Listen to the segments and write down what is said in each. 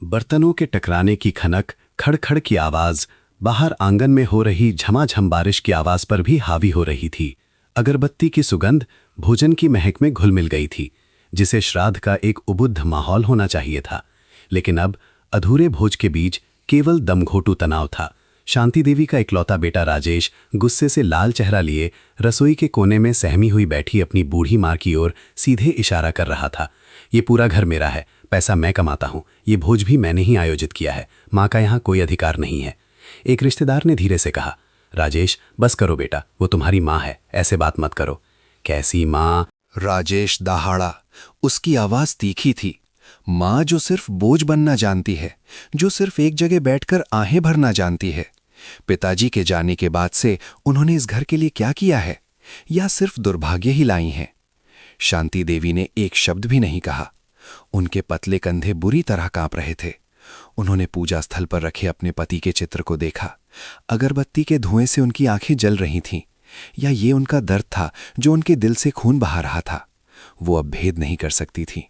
बर्तनों के टकराने की खनक, खड़खड़ की आवाज, बाहर आंगन में हो रही झमाझम बारिश की आवाज पर भी हावी हो रही थी। अगरबत्ती की सुगंध भोजन की महक में घुल मिल गई थी, जिसे श्राद्ध का एक उबुद्ध माहौल होना चाहिए था। लेकिन अब अधूरे भोज के बीच केवल दमघोटू तनाव था। शांति देवी का इकलौता बेटा राजेश गुस्से से लाल चेहरा लिए रसोई के कोने में सहमी हुई बैठी अपनी बूढ़ी माँ की ओर सीधे इशारा कर रहा था। ये पूरा घर मेरा है, पैसा मैं कमाता हूँ, ये भोज भी मैंने ही आयोजित किया है, माँ का यहाँ कोई अधिकार नहीं है। एक रिश्तेदार ने धीरे से कहा, राजेश बस करो बेटा, वो तुम्हारी माँ है, ऐसे बात मत करो। कैसी माँ? राजेश दहाड़ा। उसकी आवाज तीखी थी। माँ जो सिर्फ बोझ बनना जानती है, जो सिर्फ एक जगह बैठकर आहें भरना जानती है। पिताजी के जाने के बाद से उन्होंने इस घर के लिए क्या किया है, या सिर्फ दुर्भाग्य ही लाई हैं? शांति देवी ने एक शब्द भी नहीं कहा। उनके पतले कंधे बुरी तरह कांप रहे थे। उन्होंने पूजा स्थल पर रखे अपने पति के चित्र को देखा। अगरबत्ती के धुएं से उनकी आंखें जल रही थीं, या ये उनका दर्द था जो उनके दिल से खून बहा रहा था? वो अब भेद नहीं कर सकती थी।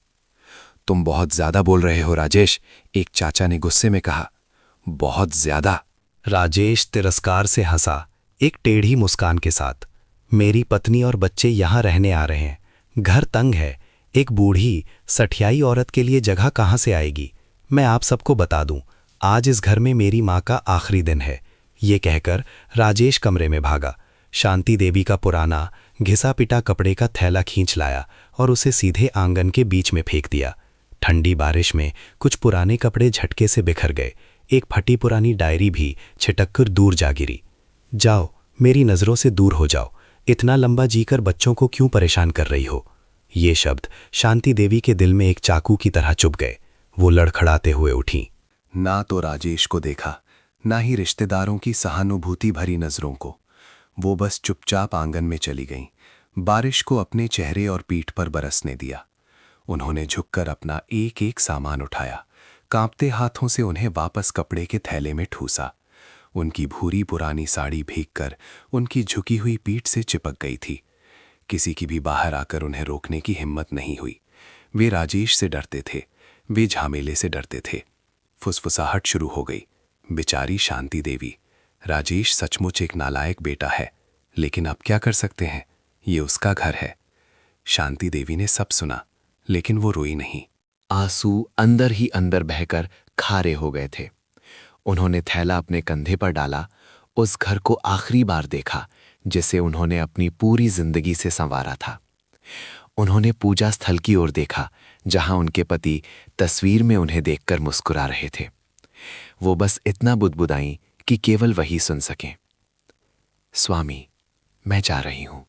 तुम बहुत ज्यादा बोल रहे हो राजेश, एक चाचा ने गुस्से में कहा। बहुत ज्यादा। राजेश तिरस्कार से हंसा, एक टेढ़ी मुस्कान के साथ। मेरी पत्नी और बच्चे यहाँ रहने आ रहे हैं, घर तंग है, एक बूढ़ी सठियाई औरत के लिए जगह कहाँ से आएगी? मैं आप सबको बता दूं, आज इस घर में मेरी माँ का आखिरी दिन है। ये कहकर राजेश कमरे में भागा। शांति देवी का पुराना घिसा पिटा कपड़े का थैला खींच लाया और उसे सीधे आंगन के बीच में फेंक दिया। ठंडी बारिश में कुछ पुराने कपड़े झटके से बिखर गए। एक फटी पुरानी डायरी भी छिटककर दूर जा गिरी। जाओ, मेरी नज़रों से दूर हो जाओ, इतना लंबा जीकर बच्चों को क्यों परेशान कर रही हो? ये शब्द शांति देवी के दिल में एक चाकू की तरह चुभ गए। वो लड़खड़ाते हुए उठी। ना तो राजेश को देखा, ना ही रिश्तेदारों की सहानुभूति भरी नजरों को। वो बस चुपचाप आंगन में चली गईं, बारिश को अपने चेहरे और पीठ पर बरसने दिया। उन्होंने झुककर अपना एक एक सामान उठाया, कांपते हाथों से उन्हें वापस कपड़े के थैले में ठूसा। उनकी भूरी पुरानी साड़ी भीगकर उनकी झुकी हुई पीठ से चिपक गई थी। किसी की भी बाहर आकर उन्हें रोकने की हिम्मत नहीं हुई। वे राजेश से डरते थे, वे झामेले से डरते थे। फुसफुसाहट शुरू हो गई। बेचारी शांति देवी, राजेश सचमुच एक नालायक बेटा है, लेकिन अब क्या कर सकते हैं, ये उसका घर है। शांति देवी ने सब सुना, लेकिन वो रोई नहीं। आंसू अंदर ही अंदर बहकर खारे हो गए थे। उन्होंने थैला अपने कंधे पर डाला, उस घर को आखिरी बार देखा जिसे उन्होंने अपनी पूरी जिंदगी से संवारा था। उन्होंने पूजा स्थल की ओर देखा, जहां उनके पति तस्वीर में उन्हें देखकर मुस्कुरा रहे थे। वो बस इतना बुदबुदाईं कि केवल वही सुन सकें, स्वामी, मैं जा रही हूं।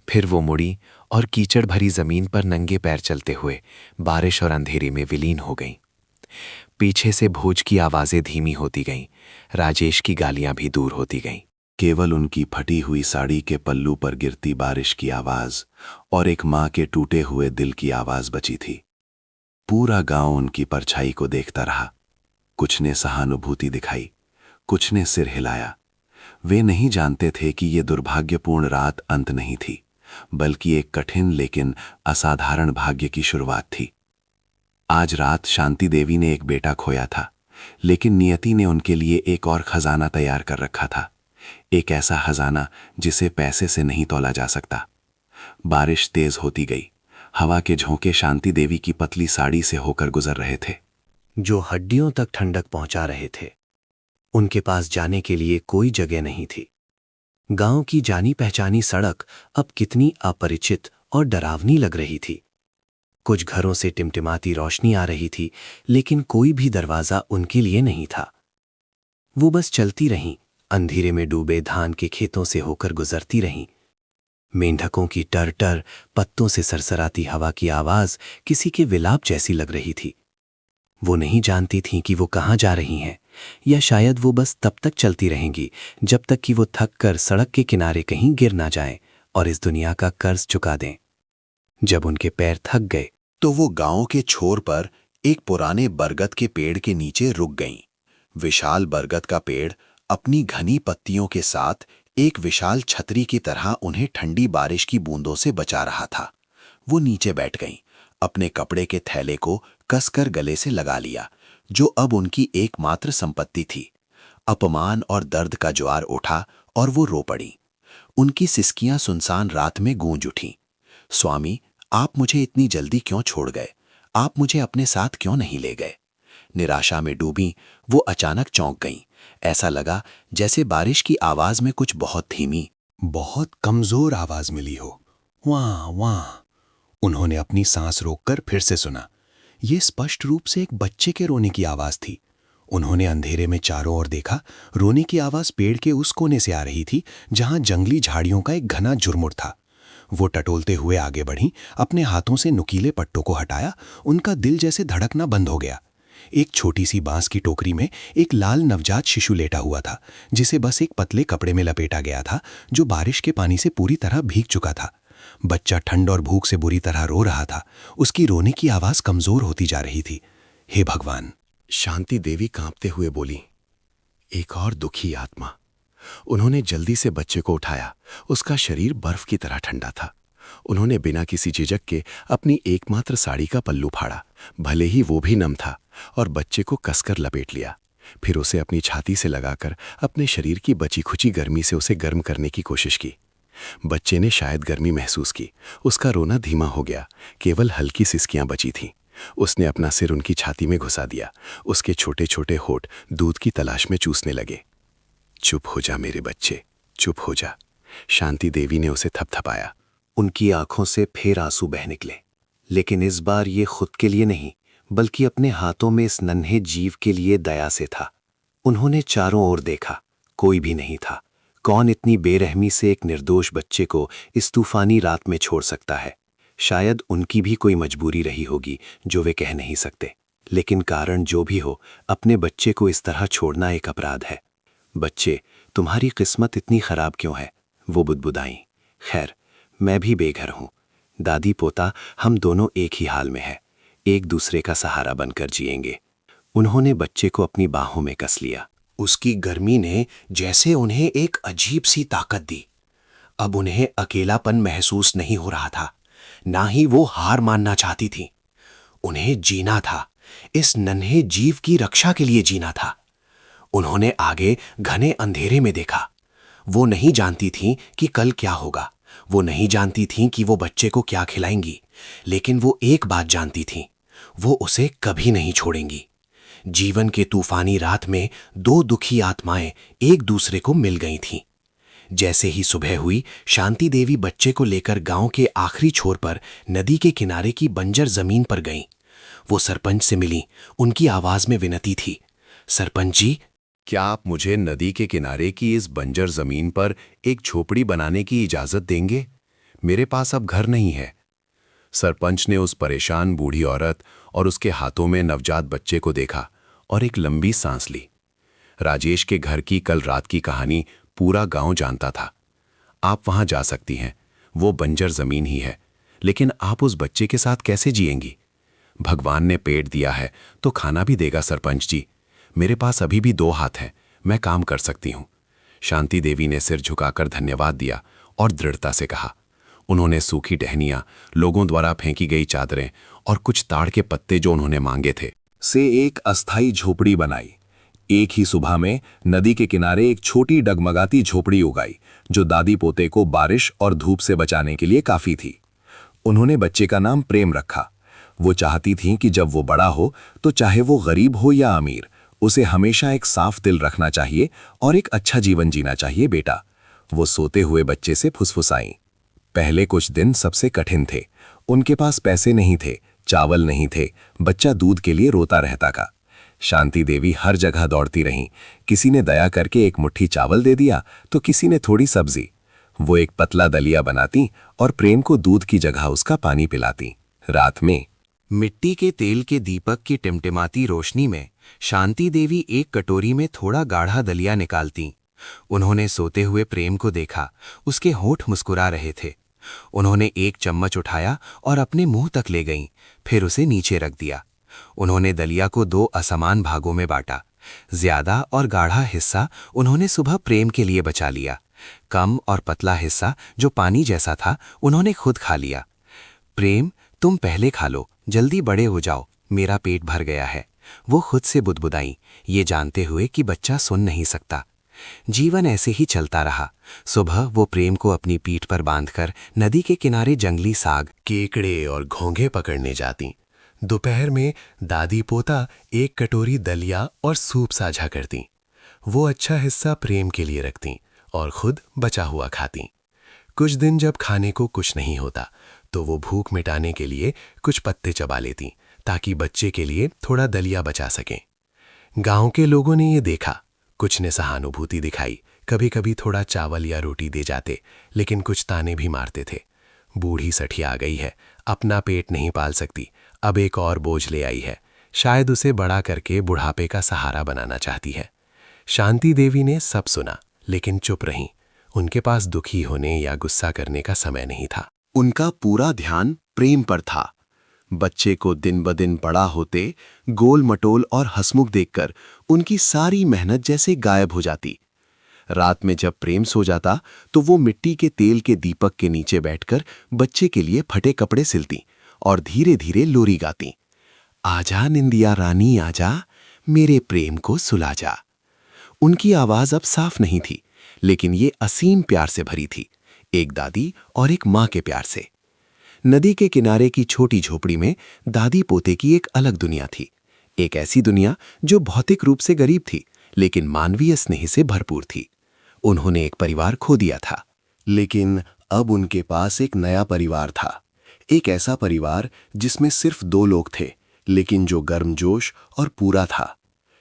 फिर वो मुड़ी और कीचड़ भरी जमीन पर नंगे पैर चलते हुए बारिश और अंधेरे में विलीन हो गईं। पीछे से भोज की आवाजें धीमी होती गईं, राजेश की गालियां भी दूर होती गईं। केवल उनकी फटी हुई साड़ी के पल्लू पर गिरती बारिश की आवाज और एक माँ के टूटे हुए दिल की आवाज बची थी। पूरा गांव उनकी परछाई को देखता रहा। कुछ ने सहानुभूति दिखाई, कुछ ने सिर हिलाया। वे नहीं जानते थे कि ये दुर्भाग्यपूर्ण रात अंत नहीं थी, बल्कि एक कठिन लेकिन असाधारण भाग्य की शुरुआत थी। आज रात शांति देवी ने एक बेटा खोया था, लेकिन नियति ने उनके लिए एक और खजाना तैयार कर रखा था। एक ऐसा खजाना जिसे पैसे से नहीं तौला जा सकता। बारिश तेज होती गई। हवा के झोंके शांति देवी की पतली साड़ी से होकर गुजर रहे थे, जो हड्डियों तक ठंडक पहुंचा रहे थे। उनके पास जाने के लिए कोई जगह नहीं थी। गांव की जानी पहचानी सड़क अब कितनी अपरिचित और डरावनी लग रही थी। कुछ घरों से टिमटिमाती रोशनी आ रही थी, लेकिन कोई भी दरवाजा उनके लिए नहीं था। वो बस चलती रहीं, अंधेरे में डूबे धान के खेतों से होकर गुजरती रहीं। मेंढकों की टर टर, पत्तों से सरसराती हवा की आवाज किसी के विलाप जैसी लग रही थी। वो नहीं जानती थीं कि वो कहाँ जा रही हैं, या शायद वो बस तब तक चलती रहेंगी जब तक कि वो थक कर सड़क के किनारे कहीं गिर ना जाएं और इस दुनिया का कर्ज चुका दें। जब उनके पैर थक गए तो वो गांव के छोर पर एक पुराने बरगद के पेड़ के नीचे रुक गईं। विशाल बरगद का पेड़ अपनी घनी पत्तियों के साथ एक विशाल छतरी की तरह उन्हें ठंडी बारिश की बूंदों से बचा रहा था। वो नीचे बैठ गईं, अपने कपड़े के थैले को कसकर गले से लगा लिया, जो अब उनकी एकमात्र संपत्ति थी। अपमान और दर्द का ज्वार उठा और वो रो पड़ी। उनकी सिसकियां सुनसान रात में गूंज उठीं। स्वामी, आप मुझे इतनी जल्दी क्यों छोड़ गए? आप मुझे अपने साथ क्यों नहीं ले गए? निराशा में डूबी वो अचानक चौंक गईं। ऐसा लगा जैसे बारिश की आवाज में कुछ बहुत धीमी, बहुत कमजोर आवाज मिली हो। वाह वाह। उन्होंने अपनी सांस रोककर फिर से सुना। ये स्पष्ट रूप से एक बच्चे के रोने की आवाज थी। उन्होंने अंधेरे में चारों ओर देखा। रोने की आवाज पेड़ के उस कोने से आ रही थी जहां जंगली झाड़ियों का एक घना झुरमुट था। वो टटोलते हुए आगे बढ़ी, अपने हाथों से नुकीले पट्टों को हटाया। उनका दिल जैसे धड़कना बंद हो गया। एक छोटी सी बांस की टोकरी में एक लाल नवजात शिशु लेटा हुआ था, जिसे बस एक पतले कपड़े में लपेटा गया था, जो बारिश के पानी से पूरी तरह भीग चुका था। बच्चा ठंड और भूख से बुरी तरह रो रहा था। उसकी रोने की आवाज कमजोर होती जा रही थी। हे भगवान! शांति देवी कांपते हुए बोली, एक और दुखी आत्मा। उन्होंने जल्दी से बच्चे को उठाया। उसका शरीर बर्फ की तरह ठंडा था। उन्होंने बिना किसी झिझक के अपनी एकमात्र साड़ी का पल्लू फाड़ा, भले ही वो भी नम था, और बच्चे को कसकर लपेट लिया। फिर उसे अपनी छाती से लगाकर अपने शरीर की बची खुची गर्मी से उसे गर्म करने की कोशिश की। बच्चे ने शायद गर्मी महसूस की। उसका रोना धीमा हो गया, केवल हल्की सिसकियां बची थीं। उसने अपना सिर उनकी छाती में घुसा दिया। उसके छोटे छोटे होठ दूध की तलाश में चूसने लगे। चुप हो जा मेरे बच्चे, चुप हो जा। शांति देवी ने उसे थपथपाया। उनकी आंखों से फिर आंसू बह निकले, लेकिन इस बार ये खुद के लिए नहीं, बल्कि अपने हाथों में इस नन्हे जीव के लिए दया से था। उन्होंने चारों ओर देखा, कोई भी नहीं था। कौन इतनी बेरहमी से एक निर्दोष बच्चे को इस तूफानी रात में छोड़ सकता है? शायद उनकी भी कोई मजबूरी रही होगी जो वे कह नहीं सकते, लेकिन कारण जो भी हो, अपने बच्चे को इस तरह छोड़ना एक अपराध है। बच्चे, तुम्हारी किस्मत इतनी खराब क्यों है? वो बुदबुदाईं। खैर, मैं भी बेघर हूं। दादी पोता हम दोनों एक ही हाल में हैं, एक दूसरे का सहारा बनकर जिएंगे। उन्होंने बच्चे को अपनी बाहों में कस लिया। उसकी गर्मी ने जैसे उन्हें एक अजीब सी ताकत दी। अब उन्हें अकेलापन महसूस नहीं हो रहा था, ना ही वो हार मानना चाहती थी। उन्हें जीना था, इस नन्हे जीव की रक्षा के लिए जीना था। उन्होंने आगे घने अंधेरे में देखा। वो नहीं जानती थीं कि कल क्या होगा। वो नहीं जानती थीं कि वो बच्चे को क्या खिलाएंगी, लेकिन वो एक बात जानती थीं, वो उसे कभी नहीं छोड़ेंगी। जीवन के तूफानी रात में दो दुखी आत्माएं एक दूसरे को मिल गई थीं। जैसे ही सुबह हुई, शांति देवी बच्चे को लेकर गांव के आखिरी छोर पर नदी के किनारे की बंजर जमीन पर गईं। वो सरपंच से मिली। उनकी आवाज में विनती थी, सरपंच जी, क्या आप मुझे नदी के किनारे की इस बंजर जमीन पर एक झोपड़ी बनाने की इजाजत देंगे? मेरे पास अब घर नहीं है। सरपंच ने उस परेशान बूढ़ी औरत और उसके हाथों में नवजात बच्चे को देखा और एक लंबी सांस ली। राजेश के घर की कल रात की कहानी पूरा गांव जानता था। आप वहां जा सकती हैं, वो बंजर जमीन ही है, लेकिन आप उस बच्चे के साथ कैसे जिएंगी? भगवान ने पेट दिया है तो खाना भी देगा सरपंच जी। मेरे पास अभी भी 2 हाथ हैं, मैं काम कर सकती हूं। शांति देवी ने सिर झुकाकर धन्यवाद दिया और दृढ़ता से कहा। उन्होंने सूखी टहनियां, लोगों द्वारा फेंकी गई चादरें और कुछ ताड़ के पत्ते जो उन्होंने मांगे थे से एक अस्थाई झोपड़ी बनाई। एक ही सुबह में नदी के किनारे एक छोटी डगमगाती झोपड़ी उगाई, जो दादी पोते को बारिश और धूप से बचाने के लिए काफी थी। उन्होंने बच्चे का नाम प्रेम रखा। वो चाहती थीं कि जब वो बड़ा हो तो चाहे वो गरीब हो या अमीर, उसे हमेशा एक साफ दिल रखना चाहिए और एक अच्छा जीवन जीना चाहिए बेटा। वो सोते हुए बच्चे से फुसफुसाईं। पहले कुछ दिन सबसे कठिन थे। उनके पास पैसे नहीं थे, चावल नहीं थे, बच्चा दूध के लिए रोता रहता था। शांति देवी हर जगह दौड़ती रहीं। किसी ने दया करके एक मुट्ठी चावल दे दिया तो किसी ने थोड़ी सब्जी। वो एक पतला दलिया बनाती और प्रेम को दूध की जगह उसका पानी पिलाती। रात में मिट्टी के तेल के दीपक की टिमटिमाती रोशनी में शांति देवी एक कटोरी में थोड़ा गाढ़ा दलिया निकालती। उन्होंने सोते हुए प्रेम को देखा। उसके होंठ मुस्कुरा रहे थे। उन्होंने एक चम्मच उठाया और अपने मुंह तक ले गईं, फिर उसे नीचे रख दिया। उन्होंने दलिया को 2 असमान भागों में बांटा। ज्यादा और गाढ़ा हिस्सा उन्होंने सुबह प्रेम के लिए बचा लिया। कम और पतला हिस्सा जो पानी जैसा था, उन्होंने खुद खा लिया। प्रेम, तुम पहले खा लो, जल्दी बड़े हो जाओ, मेरा पेट भर गया है। वो खुद से बुदबुदाई, ये जानते हुए कि बच्चा सुन नहीं सकता। जीवन ऐसे ही चलता रहा। सुबह वो प्रेम को अपनी पीठ पर बांधकर नदी के किनारे जंगली साग, केकड़े और घोंघे पकड़ने जाती। दोपहर में दादी पोता एक कटोरी दलिया और सूप साझा करती। वो अच्छा हिस्सा प्रेम के लिए रखती और खुद बचा हुआ खाती। कुछ दिन जब खाने को कुछ नहीं होता तो वो भूख मिटाने के लिए कुछ पत्ते चबा लेती ताकि बच्चे के लिए थोड़ा दलिया बचा सकें। गांव के लोगों ने ये देखा, कुछ ने सहानुभूति दिखाई, कभी कभी थोड़ा चावल या रोटी दे जाते, लेकिन कुछ ताने भी मारते थे। बूढ़ी सठिया गई है, अपना पेट नहीं पाल सकती, अब एक और बोझ ले आई है, शायद उसे बड़ा करके बुढ़ापे का सहारा बनाना चाहती है। शांति देवी ने सब सुना लेकिन चुप रहीं। उनके पास दुखी होने या गुस्सा करने का समय नहीं था। उनका पूरा ध्यान प्रेम पर था। बच्चे को दिन ब दिन बड़ा होते, गोल मटोल और हंसमुख देखकर उनकी सारी मेहनत जैसे गायब हो जाती। रात में जब प्रेम सो जाता तो वो मिट्टी के तेल के दीपक के नीचे बैठकर बच्चे के लिए फटे कपड़े सिलती और धीरे धीरे लोरी गाती। आजा निंदिया रानी आजा, मेरे प्रेम को सुला जा। उनकी आवाज अब साफ नहीं थी, लेकिन ये असीम प्यार से भरी थी, एक दादी और एक माँ के प्यार से। नदी के किनारे की छोटी झोपड़ी में दादी पोते की एक अलग दुनिया थी, एक ऐसी दुनिया जो भौतिक रूप से गरीब थी लेकिन मानवीय स्नेह से भरपूर थी। उन्होंने एक परिवार खो दिया था, लेकिन अब उनके पास एक नया परिवार था, एक ऐसा परिवार जिसमें सिर्फ 2 लोग थे, लेकिन जो गर्मजोश और पूरा था।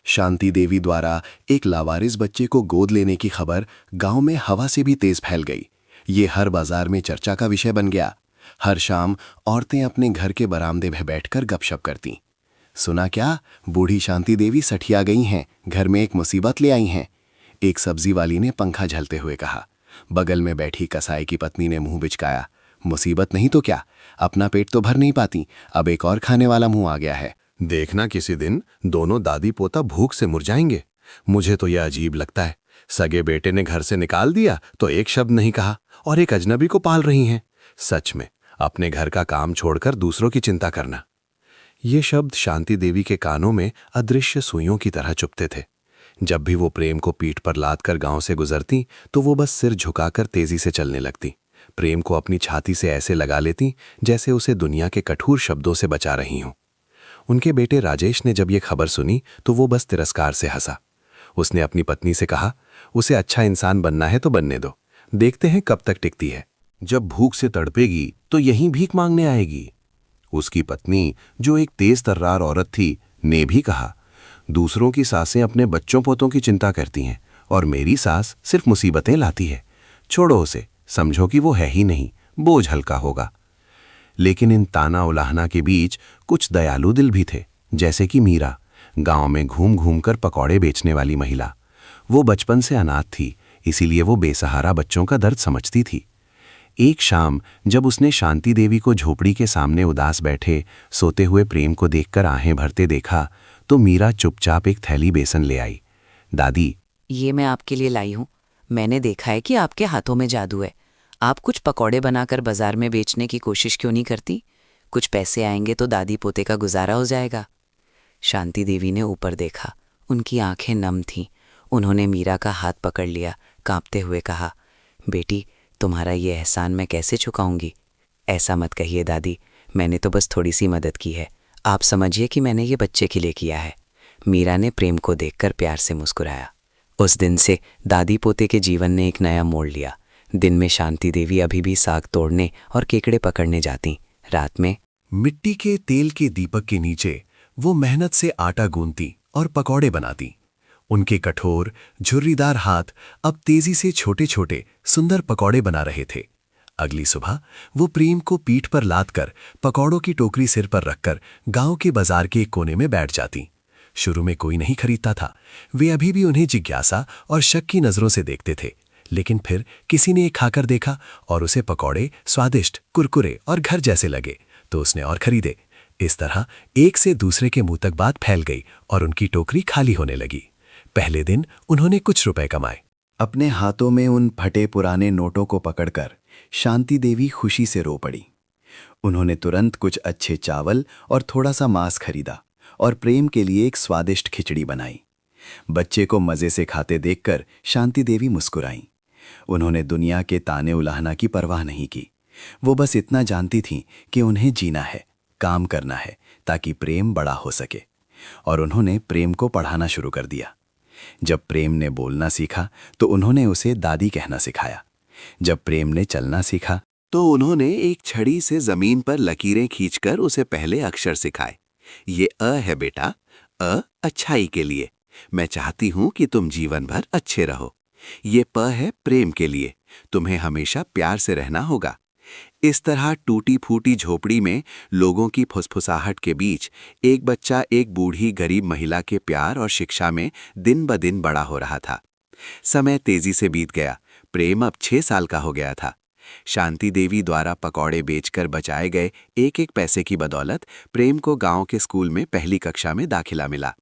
शांति देवी द्वारा एक लावारिस बच्चे को गोद लेने की खबर गांव में हवा से भी तेज फैल गई। ये हर बाजार में चर्चा का विषय बन गया। हर शाम औरतें अपने घर के बरामदे में बैठकर गपशप करतीं। सुना क्या, बूढ़ी शांति देवी सठिया गई हैं, घर में एक मुसीबत ले आई हैं, एक सब्जी वाली ने पंखा झलते हुए कहा। बगल में बैठी कसाई की पत्नी ने मुंह बिचकाया, मुसीबत नहीं तो क्या, अपना पेट तो भर नहीं पाती, अब एक और खाने वाला मुंह आ गया है। देखना किसी दिन दोनों दादी पोता भूख से मुर जाएंगे। मुझे तो यह अजीब लगता है, सगे बेटे ने घर से निकाल दिया तो एक शब्द नहीं कहा और एक अजनबी को पाल रही हैं। सच में अपने घर का काम छोड़कर दूसरों की चिंता करना। ये शब्द शांति देवी के कानों में अदृश्य सुइयों की तरह चुभते थे। जब भी वो प्रेम को पीठ पर लाद कर गांव से गुजरती तो वो बस सिर झुकाकर तेजी से चलने लगती। प्रेम को अपनी छाती से ऐसे लगा लेती जैसे उसे दुनिया के कठोर शब्दों से बचा रही हूं। उनके बेटे राजेश ने जब ये खबर सुनी तो वो बस तिरस्कार से हंसा। उसने अपनी पत्नी से कहा, उसे अच्छा इंसान बनना है तो बनने दो, देखते हैं कब तक टिकती है। जब भूख से तड़पेगी तो यहीं भीख मांगने आएगी। उसकी पत्नी, जो एक तेज तर्रार औरत थी, ने भी कहा, दूसरों की सासें अपने बच्चों पोतों की चिंता करती हैं और मेरी सास सिर्फ मुसीबतें लाती है। छोड़ो उसे, समझो कि वो है ही नहीं, बोझ हल्का होगा। लेकिन इन ताना उलाहना के बीच कुछ दयालु दिल भी थे, जैसे कि मीरा, गांव में घूम घूम कर पकौड़े बेचने वाली महिला। वो बचपन से अनाथ थी, इसीलिए वो बेसहारा बच्चों का दर्द समझती थी। एक शाम जब उसने शांति देवी को झोपड़ी के सामने उदास बैठे सोते हुए प्रेम को देखकर आहें भरते देखा तो मीरा चुपचाप एक थैली बेसन ले आई। दादी, ये मैं आपके लिए लाई हूँ। मैंने देखा है कि आपके हाथों में जादू है। आप कुछ पकौड़े बनाकर बाजार में बेचने की कोशिश क्यों नहीं करती? कुछ पैसे आएंगे तो दादी पोते का गुजारा हो जाएगा। शांति देवी ने ऊपर देखा, उनकी आंखें नम थीं। उन्होंने मीरा का हाथ पकड़ लिया, कांपते हुए कहा, बेटी, तुम्हारा ये एहसान मैं कैसे चुकाऊंगी? ऐसा मत कहिए दादी, मैंने तो बस थोड़ी सी मदद की है। आप समझिए कि मैंने ये बच्चे के लिए किया है। मीरा ने प्रेम को देखकर प्यार से मुस्कुराया। उस दिन से दादी पोते के जीवन ने एक नया मोड़ लिया। दिन में शांति देवी अभी भी साग तोड़ने और केकड़े पकड़ने जाती। रात में मिट्टी के तेल के दीपक के नीचे वो मेहनत से आटा गूंथती और पकौड़े बनाती। उनके कठोर झुर्रीदार हाथ अब तेजी से छोटे छोटे सुंदर पकौड़े बना रहे थे। अगली सुबह वो प्रेम को पीठ पर लादकर पकौड़ों की टोकरी सिर पर रखकर गांव के बाजार के एक कोने में बैठ जाती। शुरू में कोई नहीं खरीदता था, वे अभी भी उन्हें जिज्ञासा और शक की नजरों से देखते थे। लेकिन फिर किसी ने एक खाकर देखा और उसे पकौड़े स्वादिष्ट, कुरकुरे और घर जैसे लगे तो उसने और खरीदे। इस तरह एक से दूसरे के मुंह तक बात फैल गई और उनकी टोकरी खाली होने लगी। पहले दिन उन्होंने कुछ रुपए कमाए। अपने हाथों में उन फटे पुराने नोटों को पकड़कर शांति देवी खुशी से रो पड़ी। उन्होंने तुरंत कुछ अच्छे चावल और थोड़ा सा मांस खरीदा और प्रेम के लिए एक स्वादिष्ट खिचड़ी बनाई। बच्चे को मज़े से खाते देखकर शांति देवी मुस्कुराईं। उन्होंने दुनिया के ताने उलाहना की परवाह नहीं की। वो बस इतना जानती थीं कि उन्हें जीना है, काम करना है, ताकि प्रेम बड़ा हो सके। और उन्होंने प्रेम को पढ़ाना शुरू कर दिया। जब प्रेम ने बोलना सीखा तो उन्होंने उसे दादी कहना सिखाया। जब प्रेम ने चलना सीखा तो उन्होंने एक छड़ी से जमीन पर लकीरें खींचकर उसे पहले अक्षर सिखाए। ये अ है बेटा, अ अच्छाई के लिए। मैं चाहती हूं कि तुम जीवन भर अच्छे रहो। ये प है प्रेम के लिए। तुम्हें हमेशा प्यार से रहना होगा। इस तरह टूटी फूटी झोपड़ी में लोगों की फुसफुसाहट के बीच एक बच्चा एक बूढ़ी गरीब महिला के प्यार और शिक्षा में दिन ब दिन बड़ा हो रहा था। समय तेजी से बीत गया। प्रेम अब 6 साल का हो गया था। शांति देवी द्वारा पकौड़े बेचकर बचाए गए एक एक पैसे की बदौलत प्रेम को गांव के स्कूल में पहली कक्षा में दाखिला मिला।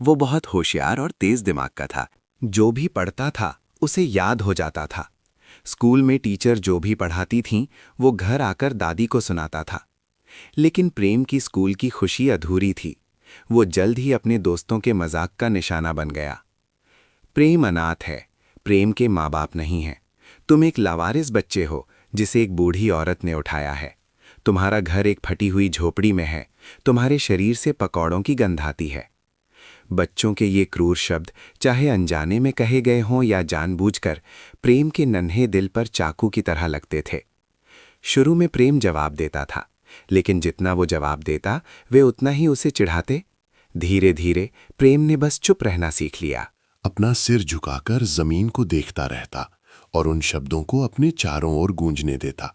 वो बहुत होशियार और तेज दिमाग का था। जो भी पढ़ता था उसे याद हो जाता था। स्कूल में टीचर जो भी पढ़ाती थीं वो घर आकर दादी को सुनाता था। लेकिन प्रेम की स्कूल की खुशी अधूरी थी। वो जल्द ही अपने दोस्तों के मजाक का निशाना बन गया। प्रेम अनाथ है, प्रेम के माँ बाप नहीं हैं। तुम एक लावारिस बच्चे हो जिसे एक बूढ़ी औरत ने उठाया है। तुम्हारा घर एक फटी हुई झोपड़ी में है। तुम्हारे शरीर से पकौड़ों की गंध आती है। बच्चों के ये क्रूर शब्द चाहे अनजाने में कहे गए हों या जानबूझकर प्रेम के नन्हे दिल पर चाकू की तरह लगते थे। शुरू में प्रेम जवाब देता था, लेकिन जितना वो जवाब देता वे उतना ही उसे चिढ़ाते। धीरे धीरे प्रेम ने बस चुप रहना सीख लिया। अपना सिर झुकाकर जमीन को देखता रहता और उन शब्दों को अपने चारों ओर गूंजने देता।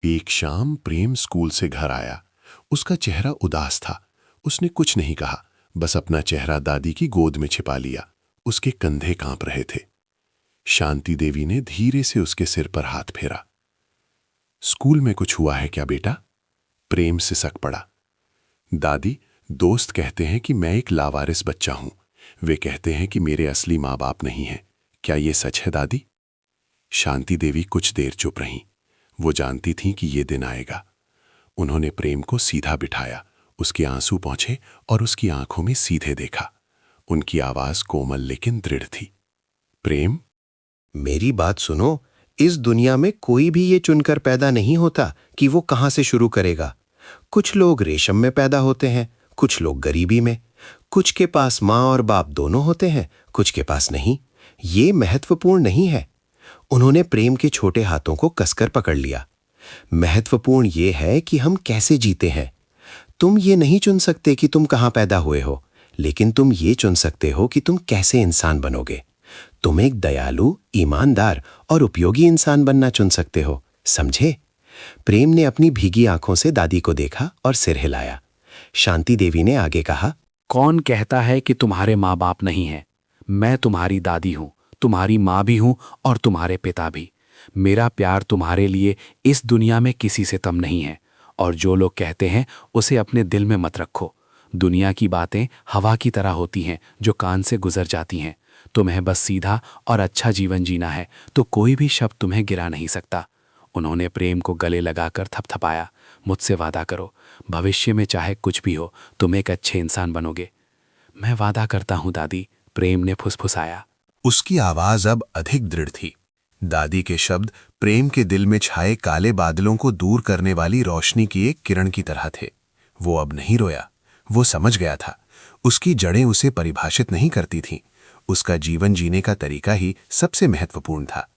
एक शाम प्रेम स्कूल से घर आया। उसका चेहरा उदास था। उसने कुछ नहीं कहा, बस अपना चेहरा दादी की गोद में छिपा लिया। उसके कंधे कांप रहे थे। शांति देवी ने धीरे से उसके सिर पर हाथ फेरा। स्कूल में कुछ हुआ है क्या बेटा? प्रेम सिसक पड़ा। दादी, दोस्त कहते हैं कि मैं एक लावारिस बच्चा हूं। वे कहते हैं कि मेरे असली माँ बाप नहीं हैं। क्या ये सच है दादी? शांति देवी कुछ देर चुप रहीं। वो जानती थीं कि ये दिन आएगा। उन्होंने प्रेम को सीधा बिठाया। उसके आंसू पहुंचे और उसकी आंखों में सीधे देखा। उनकी आवाज कोमल लेकिन दृढ़ थी। प्रेम, मेरी बात सुनो। इस दुनिया में कोई भी ये चुनकर पैदा नहीं होता कि वो कहां से शुरू करेगा। कुछ लोग रेशम में पैदा होते हैं, कुछ लोग गरीबी में, कुछ के पास माँ और बाप दोनों होते हैं, कुछ के पास नहीं। ये महत्वपूर्ण नहीं है। उन्होंने प्रेम के छोटे हाथों को कसकर पकड़ लिया। महत्वपूर्ण ये है कि हम कैसे जीते हैं। तुम ये नहीं चुन सकते कि तुम कहां पैदा हुए हो, लेकिन तुम ये चुन सकते हो कि तुम कैसे इंसान बनोगे। तुम एक दयालु, ईमानदार और उपयोगी इंसान बनना चुन सकते हो, समझे? प्रेम ने अपनी भीगी आंखों से दादी को देखा और सिर हिलाया। शांति देवी ने आगे कहा, कौन कहता है कि तुम्हारे माँ बाप नहीं हैं? मैं तुम्हारी दादी हूँ, तुम्हारी माँ भी हूँ और तुम्हारे पिता भी। मेरा प्यार तुम्हारे लिए इस दुनिया में किसी से कम नहीं है। और जो लोग कहते हैं उसे अपने दिल में मत रखो। दुनिया की बातें हवा की तरह होती हैं जो कान से गुजर जाती हैं। तुम्हें बस सीधा और अच्छा जीवन जीना है तो कोई भी शब्द तुम्हें गिरा नहीं सकता। उन्होंने प्रेम को गले लगाकर थपथपाया। मुझसे वादा करो, भविष्य में चाहे कुछ भी हो तुम एक अच्छे इंसान बनोगे। मैं वादा करता हूँ दादी, प्रेम ने फुसफुसाया। उसकी आवाज अब अधिक दृढ़ थी। दादी के शब्द प्रेम के दिल में छाए काले बादलों को दूर करने वाली रोशनी की एक किरण की तरह थे। वो अब नहीं रोया। वो समझ गया था। उसकी जड़ें उसे परिभाषित नहीं करती थीं। उसका जीवन जीने का तरीका ही सबसे महत्वपूर्ण था।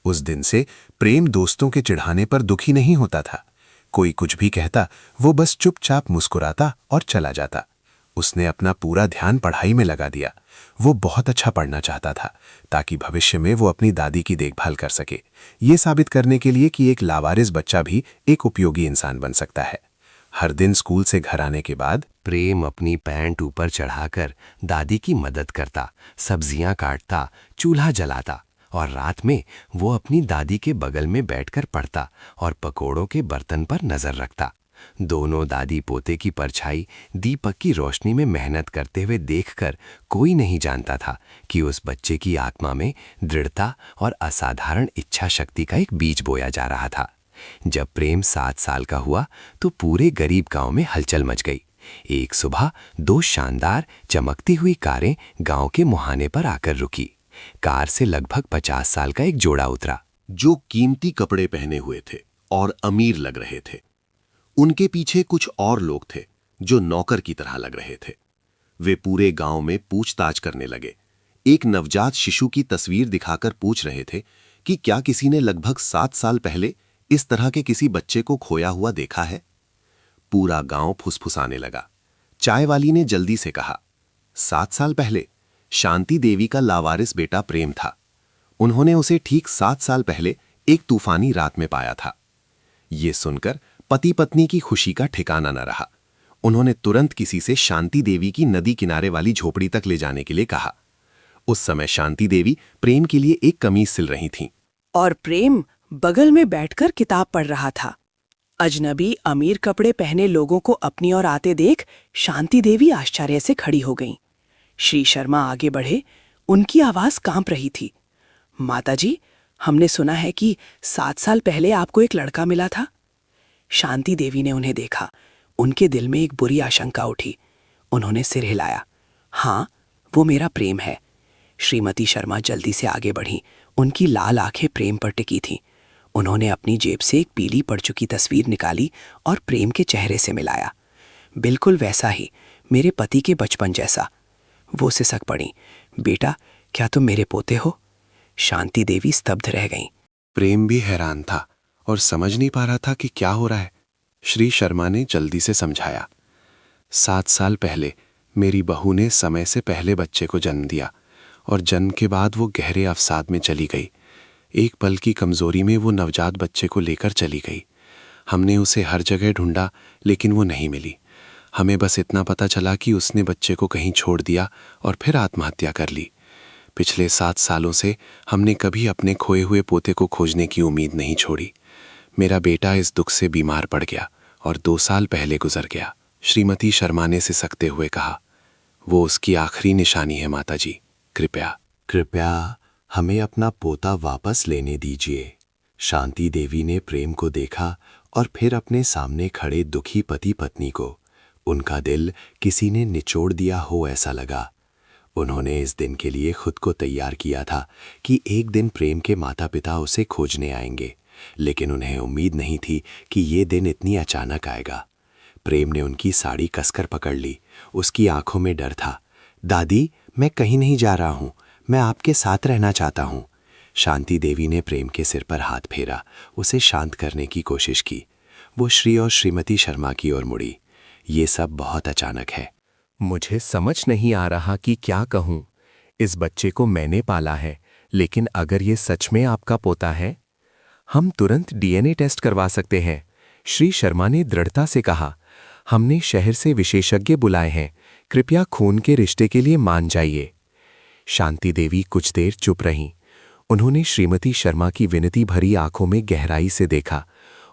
उस दिन से प्रेम दोस्तों के चिढ़ाने पर दुखी नहीं होता था। कोई कुछ भी कहता, वो बस चुपचाप मुस्कुराता और चला जाता। उसने अपना पूरा ध्यान पढ़ाई में लगा दिया। वो बहुत अच्छा पढ़ना चाहता था ताकि भविष्य में वो अपनी दादी की देखभाल कर सके, ये साबित करने के लिए कि एक लावारिस बच्चा भी एक उपयोगी इंसान बन सकता है। हर दिन स्कूल से घर आने के बाद प्रेम अपनी पैंट ऊपर चढ़ाकर दादी की मदद करता, सब्जियां काटता, चूल्हा जलाता और रात में वो अपनी दादी के बगल में बैठकर पढ़ता और पकोड़ों के बर्तन पर नजर रखता। दोनों दादी पोते की परछाई दीपक की रोशनी में मेहनत करते हुए देखकर कोई नहीं जानता था कि उस बच्चे की आत्मा में दृढ़ता और असाधारण इच्छा शक्ति का एक बीज बोया जा रहा था। जब प्रेम 7 साल का हुआ तो पूरे गरीब गांव में हलचल मच गई, एक सुबह 2 शानदार चमकती हुई कारें गांव के मुहाने पर आकर रुकी। कार से लगभग 50 साल का एक जोड़ा उतरा, जो कीमती कपड़े पहने हुए थे और अमीर लग रहे थे। उनके पीछे कुछ और लोग थे जो नौकर की तरह लग रहे थे। वे पूरे गांव में पूछताछ करने लगे। एक नवजात शिशु की तस्वीर दिखाकर पूछ रहे थे कि क्या किसी ने लगभग 7 साल पहले इस तरह के किसी बच्चे को खोया हुआ देखा है। पूरा गांव फुसफुसाने लगा। चाय वाली ने जल्दी से कहा, 7 साल पहले शांति देवी का लावारिस बेटा प्रेम था। उन्होंने उसे ठीक 7 साल पहले एक तूफानी रात में पाया था। ये सुनकर पति पत्नी की खुशी का ठिकाना न रहा। उन्होंने तुरंत किसी से शांति देवी की नदी किनारे वाली झोपड़ी तक ले जाने के लिए कहा। उस समय शांति देवी प्रेम के लिए एक कमीज सिल रही थीं। और प्रेम बगल में बैठकर किताब पढ़ रहा था। अजनबी अमीर कपड़े पहने लोगों को अपनी ओर आते देख शांति देवी आश्चर्य से खड़ी हो गईं। श्री शर्मा आगे बढ़े। उनकी आवाज कांप रही थी। माताजी, हमने सुना है कि 7 साल पहले आपको एक लड़का मिला था। शांति देवी ने उन्हें देखा। उनके दिल में एक बुरी आशंका उठी। उन्होंने सिर हिलाया। हाँ, वो मेरा प्रेम है। श्रीमती शर्मा जल्दी से आगे बढ़ी। उनकी लाल आंखें प्रेम पर टिकी थीं। उन्होंने अपनी जेब से एक पीली पड़ चुकी तस्वीर निकाली और प्रेम के चेहरे से मिलाया। बिल्कुल वैसा ही, मेरे पति के बचपन जैसा। वो सिसक पड़ी। बेटा, क्या तुम मेरे पोते हो? शांति देवी स्तब्ध रह गईं। प्रेम भी हैरान था और समझ नहीं पा रहा था कि क्या हो रहा है। श्री शर्मा ने जल्दी से समझाया, 7 साल पहले मेरी बहू ने समय से पहले बच्चे को जन्म दिया और जन्म के बाद वो गहरे अवसाद में चली गई। एक पल की कमजोरी में वो नवजात बच्चे को लेकर चली गई। हमने उसे हर जगह ढूंढा लेकिन वो नहीं मिली। हमें बस इतना पता चला कि उसने बच्चे को कहीं छोड़ दिया और फिर आत्महत्या कर ली। पिछले 7 सालों से हमने कभी अपने खोए हुए पोते को खोजने की उम्मीद नहीं छोड़ी। मेरा बेटा इस दुख से बीमार पड़ गया और 2 साल पहले गुजर गया। श्रीमती शर्मा ने सिसकते हुए कहा, वो उसकी आखिरी निशानी है माताजी। कृपया हमें अपना पोता वापस लेने दीजिए। शांति देवी ने प्रेम को देखा और फिर अपने सामने खड़े दुखी पति पत्नी को। उनका दिल किसी ने निचोड़ दिया हो ऐसा लगा। उन्होंने इस दिन के लिए खुद को तैयार किया था कि एक दिन प्रेम के माता पिता उसे खोजने आएंगे, लेकिन उन्हें उम्मीद नहीं थी कि ये दिन इतनी अचानक आएगा। प्रेम ने उनकी साड़ी कसकर पकड़ ली। उसकी आंखों में डर था। दादी, मैं कहीं नहीं जा रहा हूँ, मैं आपके साथ रहना चाहता हूँ। शांति देवी ने प्रेम के सिर पर हाथ फेरा, उसे शांत करने की कोशिश की। वो श्री और श्रीमती शर्मा की ओर मुड़ी। ये सब बहुत अचानक है। मुझे समझ नहीं आ रहा कि क्या कहूँ। इस बच्चे को मैंने पाला है, लेकिन अगर ये सच में आपका पोता है, हम तुरंत डीएनए टेस्ट करवा सकते हैं। श्री शर्मा ने दृढ़ता से कहा, हमने शहर से विशेषज्ञ बुलाए हैं, कृपया खून के रिश्ते के लिए मान जाइए। शांति देवी कुछ देर चुप रहीं। उन्होंने श्रीमती शर्मा की विनती भरी आंखों में गहराई से देखा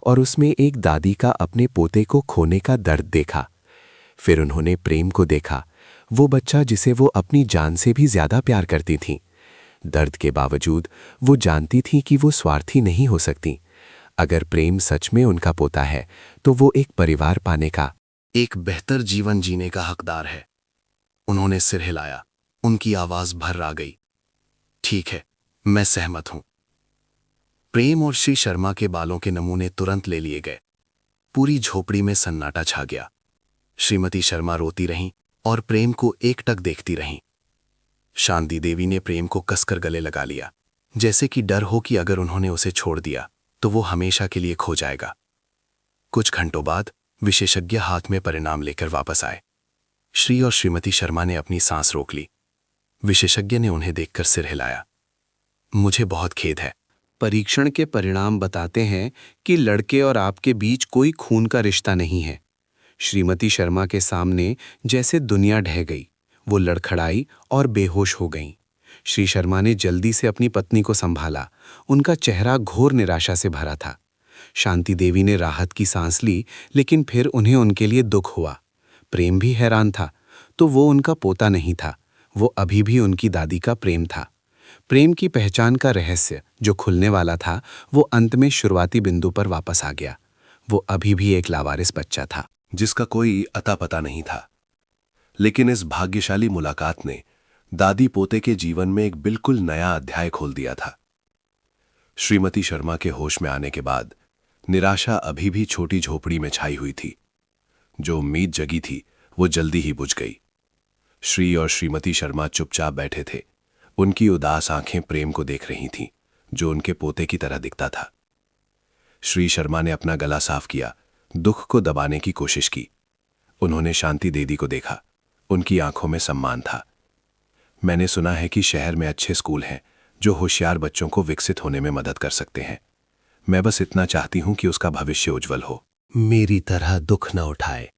और उसमें एक दादी का अपने पोते को खोने का दर्द देखा। फिर उन्होंने प्रेम को देखा, वो बच्चा जिसे वो अपनी जान से भी ज्यादा प्यार करती थीं। दर्द के बावजूद वो जानती थीं कि वो स्वार्थी नहीं हो सकती। अगर प्रेम सच में उनका पोता है तो वो एक परिवार पाने का, एक बेहतर जीवन जीने का हकदार है। उन्होंने सिर हिलाया। उनकी आवाज भर आ गई। ठीक है, मैं सहमत हूं। प्रेम और श्री शर्मा के बालों के नमूने तुरंत ले लिए गए। पूरी झोपड़ी में सन्नाटा छा गया। श्रीमती शर्मा रोती रहीं और प्रेम को एकटक देखती रहीं। शांति देवी ने प्रेम को कसकर गले लगा लिया, जैसे कि डर हो कि अगर उन्होंने उसे छोड़ दिया तो वो हमेशा के लिए खो जाएगा। कुछ घंटों बाद विशेषज्ञ हाथ में परिणाम लेकर वापस आए। श्री और श्रीमती शर्मा ने अपनी सांस रोक ली। विशेषज्ञ ने उन्हें देखकर सिर हिलाया। मुझे बहुत खेद है। परीक्षण के परिणाम बताते हैं कि लड़के और आपके बीच कोई खून का रिश्ता नहीं है। श्रीमती शर्मा के सामने जैसे दुनिया ढह गई। वो लड़खड़ाई और बेहोश हो गईं। श्री शर्मा ने जल्दी से अपनी पत्नी को संभाला। उनका चेहरा घोर निराशा से भरा था। शांति देवी ने राहत की सांस ली, लेकिन फिर उन्हें उनके लिए दुख हुआ। प्रेम भी हैरान था, तो वो उनका पोता नहीं था, वो अभी भी उनकी दादी का प्रेम था। प्रेम की पहचान का रहस्य जो खुलने वाला था, वो अंत में शुरुआती बिंदु पर वापस आ गया। वो अभी भी एक लावारिस बच्चा था। जिसका कोई अता पता नहीं था। लेकिन इस भाग्यशाली मुलाकात ने दादी पोते के जीवन में एक बिल्कुल नया अध्याय खोल दिया था। श्रीमती शर्मा के होश में आने के बाद निराशा अभी भी छोटी झोपड़ी में छाई हुई थी। जो उम्मीद जगी थी वो जल्दी ही बुझ गई। श्री और श्रीमती शर्मा चुपचाप बैठे थे। उनकी उदास आंखें प्रेम को देख रही थीं, जो उनके पोते की तरह दिखता था। श्री शर्मा ने अपना गला साफ किया, दुख को दबाने की कोशिश की। उन्होंने शांति दीदी को देखा। उनकी आंखों में सम्मान था। मैंने सुना है कि शहर में अच्छे स्कूल हैं जो होशियार बच्चों को विकसित होने में मदद कर सकते हैं। मैं बस इतना चाहती हूं कि उसका भविष्य उज्जवल हो। मेरी तरह दुख न उठाए।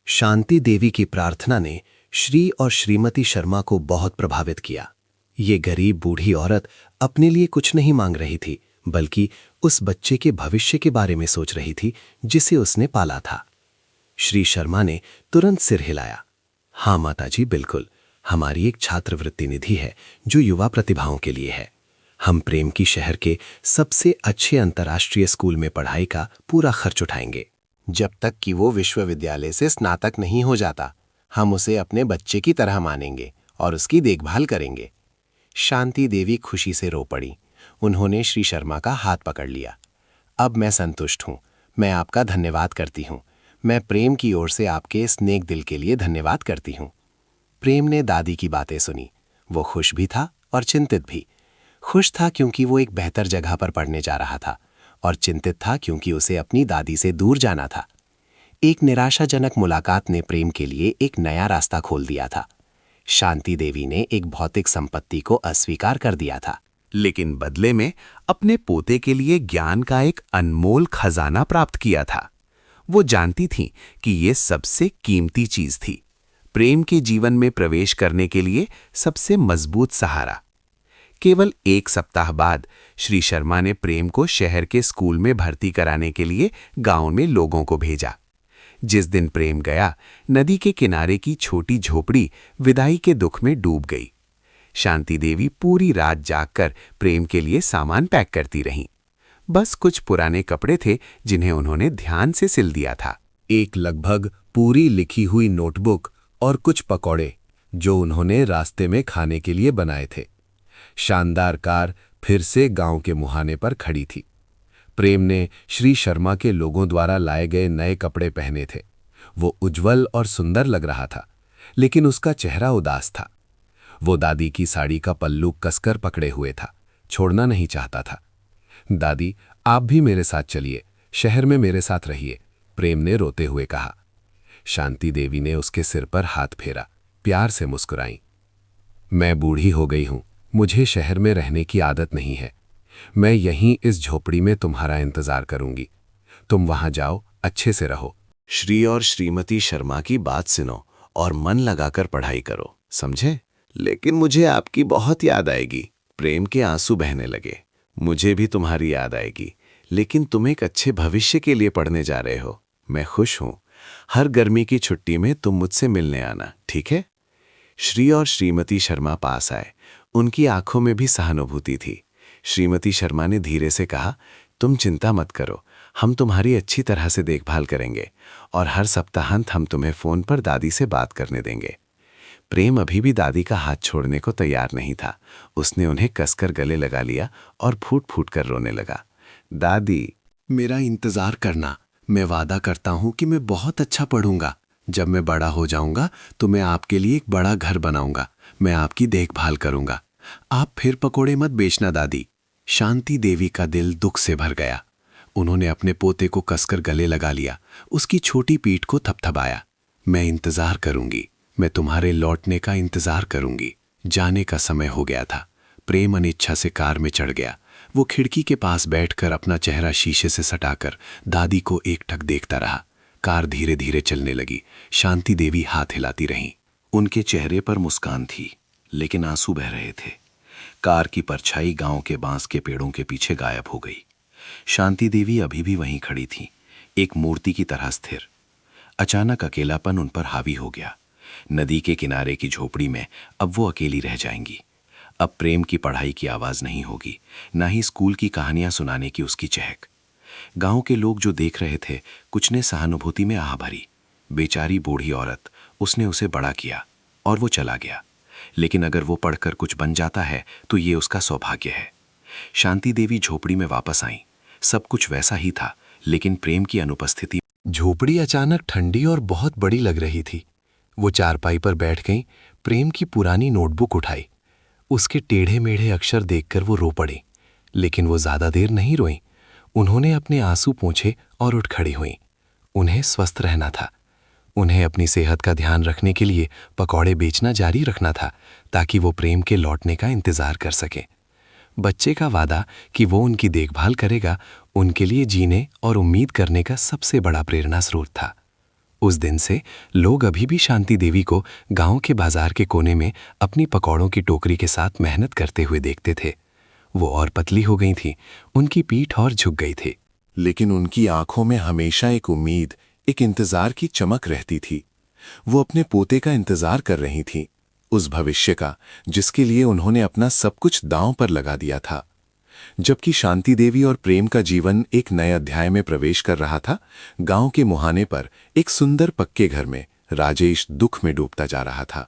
शांति देवी की प्रार्थना ने श्री और श्रीमती शर्मा को बहुत प्रभावित किया। ये गरीब बूढ़ी औरत अपने लिए कुछ नहीं मांग रही थी, बल्कि उस बच्चे के भविष्य के बारे में सोच रही थी जिसे उसने पाला था। श्री शर्मा ने तुरंत सिर हिलाया। हाँ माताजी, बिल्कुल। हमारी एक छात्रवृत्ति निधि है जो युवा प्रतिभाओं के लिए है। हम प्रेम की शहर के सबसे अच्छे अंतर्राष्ट्रीय स्कूल में पढ़ाई का पूरा खर्च उठाएंगे। जब तक कि वो विश्वविद्यालय से स्नातक नहीं हो जाता, हम उसे अपने बच्चे की तरह मानेंगे और उसकी देखभाल करेंगे। शांति देवी खुशी से रो पड़ी। उन्होंने श्री शर्मा का हाथ पकड़ लिया। अब मैं संतुष्ट हूँ। मैं आपका धन्यवाद करती हूँ। मैं प्रेम की ओर से आपके इस नेक दिल के लिए धन्यवाद करती हूँ। प्रेम ने दादी की बातें सुनी। वो खुश भी था और चिंतित भी। खुश था क्योंकि वो एक बेहतर जगह पर पढ़ने जा रहा था, और चिंतित था क्योंकि उसे अपनी दादी से दूर जाना था। एक निराशाजनक मुलाकात ने प्रेम के लिए एक नया रास्ता खोल दिया था। शांति देवी ने एक भौतिक संपत्ति को अस्वीकार कर दिया था, लेकिन बदले में अपने पोते के लिए ज्ञान का एक अनमोल खजाना प्राप्त किया था। वो जानती थी कि ये सबसे कीमती चीज थी, प्रेम के जीवन में प्रवेश करने के लिए सबसे मजबूत सहारा। केवल 1 सप्ताह बाद श्री शर्मा ने प्रेम को शहर के स्कूल में भर्ती कराने के लिए गांव में लोगों को भेजा। जिस दिन प्रेम गया, नदी के किनारे की छोटी झोपड़ी विदाई के दुख में डूब गई। शांति देवी पूरी रात जागकर प्रेम के लिए सामान पैक करती रहीं। बस कुछ पुराने कपड़े थे जिन्हें उन्होंने ध्यान से सिल दिया था। एक लगभग पूरी लिखी हुई नोटबुक और कुछ पकौड़े जो उन्होंने रास्ते में खाने के लिए बनाए थे। शानदार कार फिर से गांव के मुहाने पर खड़ी थी। प्रेम ने श्री शर्मा के लोगों द्वारा लाए गए नए कपड़े पहने थे। वो उज्जवल और सुंदर लग रहा था, लेकिन उसका चेहरा उदास था। वो दादी की साड़ी का पल्लू कसकर पकड़े हुए था, छोड़ना नहीं चाहता था। दादी, आप भी मेरे साथ चलिए, शहर में मेरे साथ रहिए, प्रेम ने रोते हुए कहा। शांति देवी ने उसके सिर पर हाथ फेरा, प्यार से मुस्कुराई। मैं बूढ़ी हो गई हूं, मुझे शहर में रहने की आदत नहीं है। मैं यहीं इस झोपड़ी में तुम्हारा इंतजार करूंगी। तुम वहां जाओ, अच्छे से रहो। श्री और श्रीमती शर्मा की बात सुनो और मन लगाकर पढ़ाई करो, समझे? लेकिन मुझे आपकी बहुत याद आएगी। प्रेम के आंसू बहने लगे। मुझे भी तुम्हारी याद आएगी, लेकिन तुम एक अच्छे भविष्य के लिए पढ़ने जा रहे हो। मैं खुश हूं। हर गर्मी की छुट्टी में तुम मुझसे मिलने आना, ठीक है? श्री और श्रीमती शर्मा पास आए। उनकी आंखों में भी सहानुभूति थी। श्रीमती शर्मा ने धीरे से कहा, तुम चिंता मत करो, हम तुम्हारी अच्छी तरह से देखभाल करेंगे और हर सप्ताहांत हम तुम्हें फोन पर दादी से बात करने देंगे। प्रेम अभी भी दादी का हाथ छोड़ने को तैयार नहीं था। उसने उन्हें कसकर गले लगा लिया और फूट फूट कर रोने लगा। दादी, मेरा इंतजार करना। मैं वादा करता हूं कि मैं बहुत अच्छा पढ़ूंगा। जब मैं बड़ा हो जाऊंगा तो मैं आपके लिए एक बड़ा घर बनाऊंगा। मैं आपकी देखभाल करूंगा। आप फिर पकोड़े मत बेचना दादी। शांति देवी का दिल दुख से भर गया। उन्होंने अपने पोते को कसकर गले लगा लिया, उसकी छोटी पीठ को थपथपाया। मैं इंतजार करूंगी, मैं तुम्हारे लौटने का इंतजार करूंगी। जाने का समय हो गया था। प्रेम अनिच्छा से कार में चढ़ गया। वो खिड़की के पास बैठकर अपना चेहरा शीशे से सटाकर दादी को एकटक देखता रहा। कार धीरे धीरे चलने लगी। शांति देवी हाथ हिलाती रहीं। उनके चेहरे पर मुस्कान थी, लेकिन आंसू बह रहे थे। कार की परछाई गांव के बांस के पेड़ों के पीछे गायब हो गई। शांति देवी अभी भी वहीं खड़ी थी, एक मूर्ति की तरह स्थिर। अचानक अकेलापन उन पर हावी हो गया। नदी के किनारे की झोपड़ी में अब वो अकेली रह जाएंगी। अब प्रेम की पढ़ाई की आवाज नहीं होगी, ना ही स्कूल की कहानियां सुनाने की उसकी चहक। गांव के लोग जो देख रहे थे, कुछ ने सहानुभूति में आह भरी। बेचारी बूढ़ी औरत, उसने उसे बड़ा किया और वो चला गया। लेकिन अगर वो पढ़कर कुछ बन जाता है तो ये उसका सौभाग्य है। शांति देवी झोपड़ी में वापस आईं। सब कुछ वैसा ही था, लेकिन प्रेम की अनुपस्थिति। झोपड़ी अचानक ठंडी और बहुत बड़ी लग रही थी। वो चारपाई पर बैठ गईं, प्रेम की पुरानी नोटबुक उठाई। उसके टेढ़े मेढ़े अक्षर देखकर वो रो पड़ी, लेकिन वो ज्यादा देर नहीं रोईं। उन्होंने अपने आंसू पोंछे और उठ खड़ी हुईं। उन्हें स्वस्थ रहना था। उन्हें अपनी सेहत का ध्यान रखने के लिए पकौड़े बेचना जारी रखना था, ताकि वो प्रेम के लौटने का इंतजार कर सके। बच्चे का वादा कि वो उनकी देखभाल करेगा उनके लिए जीने और उम्मीद करने का सबसे बड़ा प्रेरणा स्रोत था। उस दिन से लोग अभी भी शांति देवी को गांव के बाजार के कोने में अपनी पकौड़ों की टोकरी के साथ मेहनत करते हुए देखते थे। वो और पतली हो गई थी, उनकी पीठ और झुक गई थी, लेकिन उनकी आंखों में हमेशा एक उम्मीद, एक इंतजार की चमक रहती थी। वो अपने पोते का इंतजार कर रही थी, उस भविष्य का जिसके लिए उन्होंने अपना सब कुछ दांव पर लगा दिया था। जबकि शांति देवी और प्रेम का जीवन एक नए अध्याय में प्रवेश कर रहा था, गांव के मुहाने पर एक सुंदर पक्के घर में राजेश दुख में डूबता जा रहा था।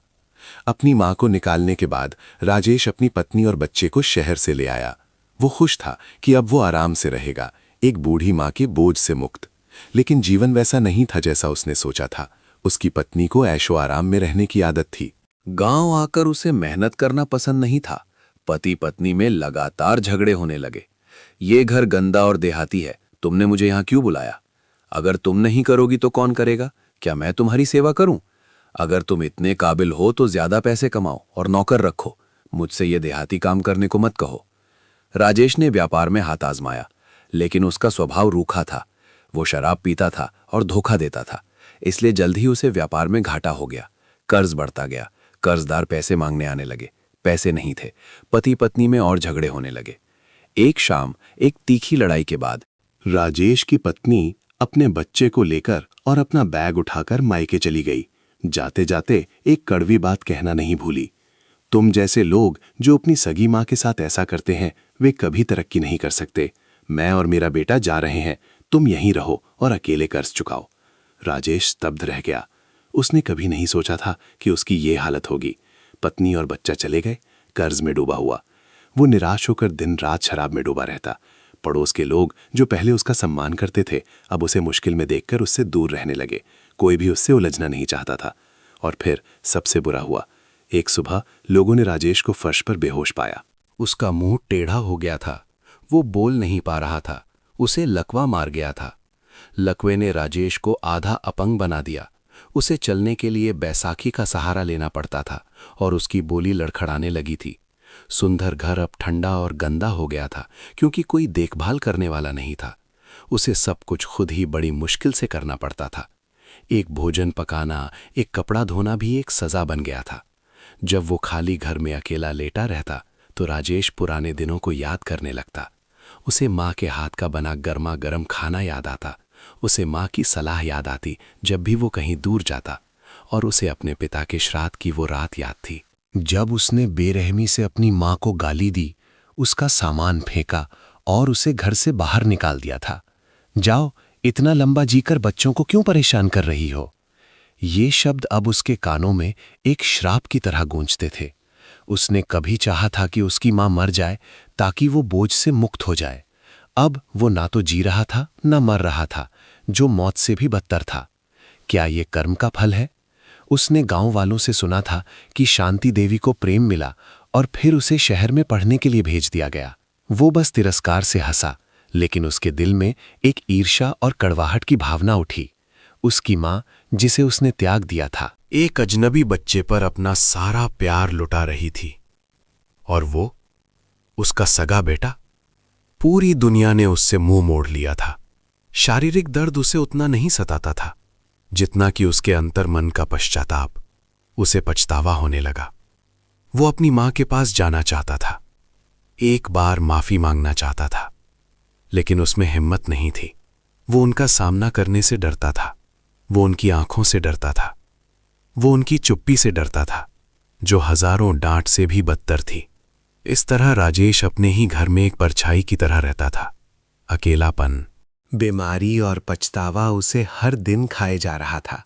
अपनी मां को निकालने के बाद राजेश अपनी पत्नी और बच्चे को शहर से ले आया। वो खुश था कि अब वो आराम से रहेगा, एक बूढ़ी मां के बोझ से मुक्त। लेकिन जीवन वैसा नहीं था जैसा उसने सोचा था। उसकी पत्नी को ऐशो आराम में रहने की आदत थी। गांव आकर उसे मेहनत करना पसंद नहीं था। पति पत्नी में लगातार झगड़े होने लगे। ये घर गंदा और देहाती है, तुमने मुझे यहाँ क्यों बुलाया? अगर तुम नहीं करोगी तो कौन करेगा? क्या मैं तुम्हारी सेवा करूं? अगर तुम इतने काबिल हो तो ज्यादा पैसे कमाओ और नौकर रखो, मुझसे ये देहाती काम करने को मत कहो। राजेश ने व्यापार में हाथ आजमाया, लेकिन उसका स्वभाव रूखा था। वो शराब पीता था और धोखा देता था, इसलिए जल्द ही उसे व्यापार में घाटा हो गया। कर्ज बढ़ता गया, कर्जदार पैसे मांगने आने लगे, पैसे नहीं थे। पति पत्नी में और झगड़े होने लगे। एक शाम एक तीखी लड़ाई के बाद राजेश की पत्नी अपने बच्चे को लेकर और अपना बैग उठाकर मायके चली गई। जाते जाते एक कड़वी बात कहना नहीं भूली, तुम जैसे लोग जो अपनी सगी मां के साथ ऐसा करते हैं वे कभी तरक्की नहीं कर सकते। मैं और मेरा बेटा जा रहे हैं, तुम यहीं रहो और अकेले कर्ज चुकाओ। राजेश स्तब्ध रह गया। उसने कभी नहीं सोचा था कि उसकी ये हालत होगी। पत्नी और बच्चा चले गए, कर्ज में डूबा हुआ। वो निराश होकर दिन रात शराब में डूबा रहता। पड़ोस के लोग जो पहले उसका सम्मान करते थे, अब उसे मुश्किल में देखकर उससे दूर रहने लगे। कोई भी उससे उलझना नहीं चाहता था। और फिर सबसे बुरा हुआ, एक सुबह लोगों ने राजेश को फर्श पर बेहोश पाया। उसका मुंह टेढ़ा हो गया था, वो बोल नहीं पा रहा था, उसे लकवा मार गया था। लकवे ने राजेश को आधा अपंग बना दिया। उसे चलने के लिए बैसाखी का सहारा लेना पड़ता था और उसकी बोली लड़खड़ाने लगी थी। सुंदर घर अब ठंडा और गंदा हो गया था, क्योंकि कोई देखभाल करने वाला नहीं था। उसे सब कुछ खुद ही बड़ी मुश्किल से करना पड़ता था। एक भोजन पकाना, एक कपड़ा धोना भी एक सजा बन गया था। जब वो खाली घर में अकेला लेटा रहता तो राजेश पुराने दिनों को याद करने लगता। उसे माँ के हाथ का बना गर्मा गर्म खाना याद आता। उसे माँ की सलाह याद आती जब भी वो कहीं दूर जाता, और उसे अपने पिता के श्राद्ध की वो रात याद थी जब उसने बेरहमी से अपनी मां को गाली दी, उसका सामान फेंका और उसे घर से बाहर निकाल दिया था। जाओ, इतना लंबा जीकर बच्चों को क्यों परेशान कर रही हो? ये शब्द अब उसके कानों में एक श्राप की तरह गूंजते थे। उसने कभी चाहा था कि उसकी मां मर जाए ताकि वो बोझ से मुक्त हो जाए। अब वो ना तो जी रहा था ना मर रहा था, जो मौत से भी बदतर था। क्या ये कर्म का फल है? उसने गांव वालों से सुना था कि शांति देवी को प्रेम मिला और फिर उसे शहर में पढ़ने के लिए भेज दिया गया। वो बस तिरस्कार से हंसा, लेकिन उसके दिल में एक ईर्ष्या और कड़वाहट की भावना उठी। उसकी मां, जिसे उसने त्याग दिया था, एक अजनबी बच्चे पर अपना सारा प्यार लुटा रही थी, और वो उसका सगा बेटा। पूरी दुनिया ने उससे मुंह मोड़ लिया था। शारीरिक दर्द उसे उतना नहीं सताता था जितना कि उसके अंतर मन का पश्चाताप। उसे पछतावा होने लगा। वो अपनी मां के पास जाना चाहता था, एक बार माफी मांगना चाहता था, लेकिन उसमें हिम्मत नहीं थी। वो उनका सामना करने से डरता था। वो उनकी आंखों से डरता था। वो उनकी चुप्पी से डरता था, जो हजारों डांट से भी बदतर थी। इस तरह राजेश अपने ही घर में एक परछाई की तरह रहता था। अकेलापन, बीमारी और पछतावा उसे हर दिन खाए जा रहा था।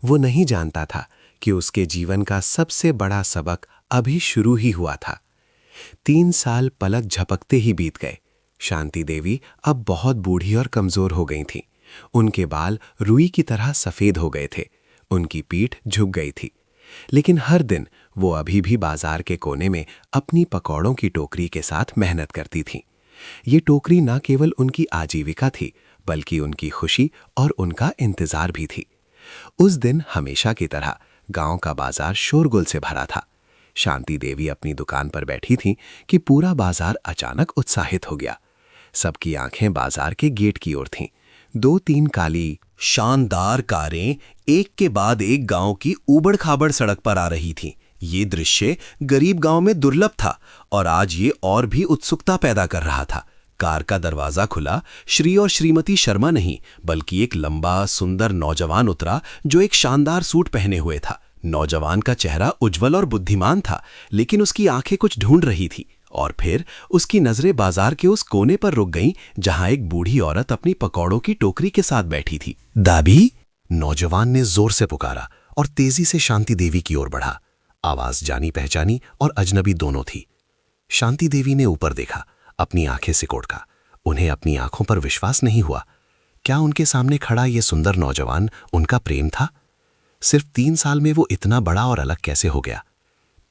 वो नहीं जानता था कि उसके जीवन का सबसे बड़ा सबक अभी शुरू ही हुआ था। 3 साल पलक झपकते ही बीत गए। शांति देवी अब बहुत बूढ़ी और कमजोर हो गई थीं। उनके बाल रुई की तरह सफेद हो गए थे, उनकी पीठ झुक गई थी। लेकिन हर दिन वो अभी भी बाजार के कोने में अपनी पकौड़ों की टोकरी के साथ मेहनत करती थीं। ये टोकरी न केवल उनकी आजीविका थी, बल्कि उनकी खुशी और उनका इंतजार भी थी। उस दिन हमेशा की तरह गांव का बाजार शोरगुल से भरा था। शांति देवी अपनी दुकान पर बैठी थीं कि पूरा बाजार अचानक उत्साहित हो गया। सबकी आंखें बाजार के गेट की ओर थीं। 2-3 काली शानदार कारें एक के बाद एक गांव की ऊबड़-खाबड़ सड़क पर आ रही थीं। ये दृश्य गरीब गांव में दुर्लभ था और आज ये और भी उत्सुकता पैदा कर रहा था। कार का दरवाजा खुला। श्री और श्रीमती शर्मा नहीं, बल्कि एक लंबा सुंदर नौजवान उतरा जो एक शानदार सूट पहने हुए था। नौजवान का चेहरा उज्जवल और बुद्धिमान था, लेकिन उसकी आंखें कुछ ढूंढ रही थी। और फिर उसकी नजरें बाजार के उस कोने पर रुक गईं जहां एक बूढ़ी औरत अपनी पकौड़ों की टोकरी के साथ बैठी थी। दादी, नौजवान ने जोर से पुकारा और तेजी से शांति देवी की ओर बढ़ा। आवाज जानी पहचानी और अजनबी दोनों थी। शांति देवी ने ऊपर देखा, अपनी आंखें सिकोड़का। उन्हें अपनी आंखों पर विश्वास नहीं हुआ। क्या उनके सामने खड़ा ये सुंदर नौजवान उनका प्रेम था? सिर्फ 3 साल में वो इतना बड़ा और अलग कैसे हो गया?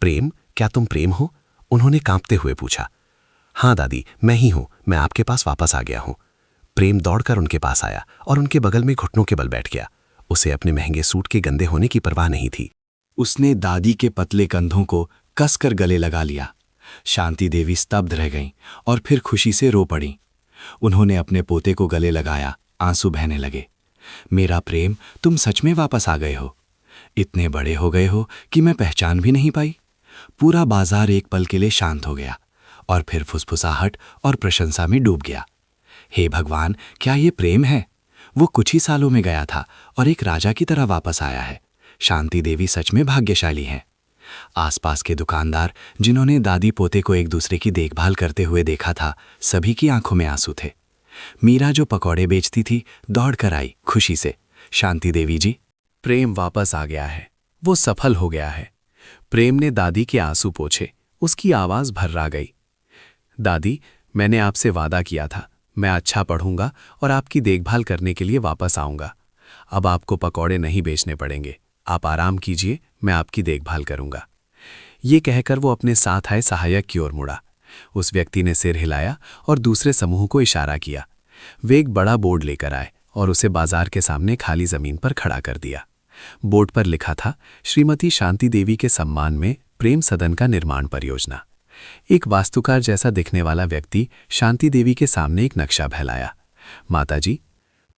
प्रेम, क्या तुम प्रेम हो? उन्होंने कांपते हुए पूछा। हाँ दादी, मैं ही हूं, मैं आपके पास वापस आ गया हूं। प्रेम दौड़कर उनके पास आया और उनके बगल में घुटनों के बल बैठ गया। उसे अपने महंगे सूट के गंदे होने की परवाह नहीं थी। उसने दादी के पतले कंधों को कसकर गले लगा लिया। शांति देवी स्तब्ध रह गईं और फिर खुशी से रो पड़ीं। उन्होंने अपने पोते को गले लगाया, आंसू बहने लगे। मेरा प्रेम, तुम सच में वापस आ गए हो। इतने बड़े हो गए हो कि मैं पहचान भी नहीं पाई। पूरा बाजार एक पल के लिए शांत हो गया और फिर फुसफुसाहट और प्रशंसा में डूब गया। हे भगवान, क्या ये प्रेम है? वो कुछ ही सालों में गया था और एक राजा की तरह वापस आया है। शांति देवी सच में भाग्यशाली हैं। आसपास के दुकानदार, जिन्होंने दादी पोते को एक दूसरे की देखभाल करते हुए देखा था, सभी की आंखों में आंसू थे। मीरा जो पकौड़े बेचती थी, दौड़कर आई खुशी से। शांति देवी जी, प्रेम वापस आ गया है, वो सफल हो गया है। प्रेम ने दादी के आंसू पोंछे। उसकी आवाज भर्रा गई। दादी, मैंने आपसे वादा किया था, मैं अच्छा पढ़ूंगा और आपकी देखभाल करने के लिए वापस आऊंगा। अब आपको पकौड़े नहीं बेचने पड़ेंगे। आप आराम कीजिए, मैं आपकी देखभाल करूंगा। ये कहकर वो अपने साथ आए सहायक की ओर मुड़ा। उस व्यक्ति ने सिर हिलाया और दूसरे समूह को इशारा किया। वे एक बड़ा बोर्ड लेकर आए और उसे बाजार के सामने खाली जमीन पर खड़ा कर दिया। बोर्ड पर लिखा था, श्रीमती शांति देवी के सम्मान में प्रेम सदन का निर्माण परियोजना। एक वास्तुकार जैसा दिखने वाला व्यक्ति शांति देवी के सामने एक नक्शा फैलाया। माताजी,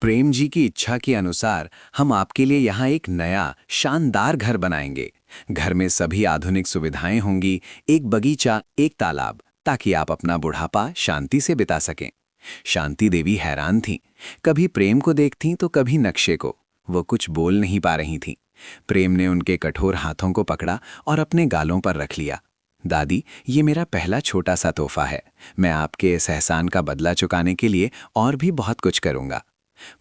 प्रेम जी की इच्छा के अनुसार हम आपके लिए यहाँ एक नया शानदार घर बनाएंगे। घर में सभी आधुनिक सुविधाएं होंगी, एक बगीचा, एक तालाब, ताकि आप अपना बुढ़ापा शांति से बिता सकें। शांति देवी हैरान थीं। कभी प्रेम को देखतीं तो कभी नक्शे को। वो कुछ बोल नहीं पा रही थीं। प्रेम ने उनके कठोर हाथों को पकड़ा और अपने गालों पर रख लिया। दादी, ये मेरा पहला छोटा सा तोहफा है। मैं आपके इस एहसान का बदला चुकाने के लिए और भी बहुत कुछ करूंगा।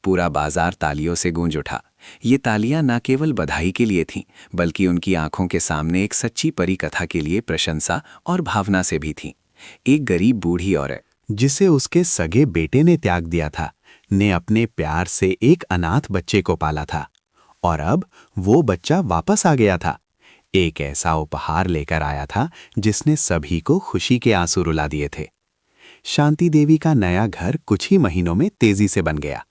पूरा बाजार तालियों से गूंज उठा। ये तालियां न केवल बधाई के लिए थीं, बल्कि उनकी आंखों के सामने एक सच्ची परी कथा के लिए प्रशंसा और भावना से भी थीं। एक गरीब बूढ़ी औरत, जिसे उसके सगे बेटे ने त्याग दिया था, ने अपने प्यार से एक अनाथ बच्चे को पाला था और अब वो बच्चा वापस आ गया था। एक ऐसा उपहार लेकर आया था जिसने सभी को खुशी के आंसू रुला दिए थे। शांति देवी का नया घर कुछ ही महीनों में तेजी से बन गया।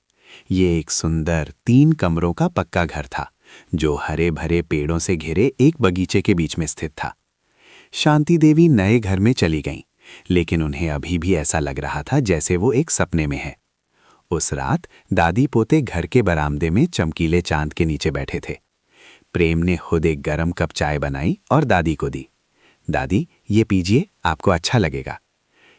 ये एक सुंदर 3 कमरों का पक्का घर था, जो हरे भरे पेड़ों से घिरे एक बगीचे के बीच में स्थित था। शांति देवी नए घर में चली गईं, लेकिन उन्हें अभी भी ऐसा लग रहा था जैसे वो एक सपने में है। उस रात दादी पोते घर के बरामदे में चमकीले चांद के नीचे बैठे थे। प्रेम ने खुद एक गरम कप चाय बनाई और दादी को दी। दादी, ये पीजिए, आपको अच्छा लगेगा।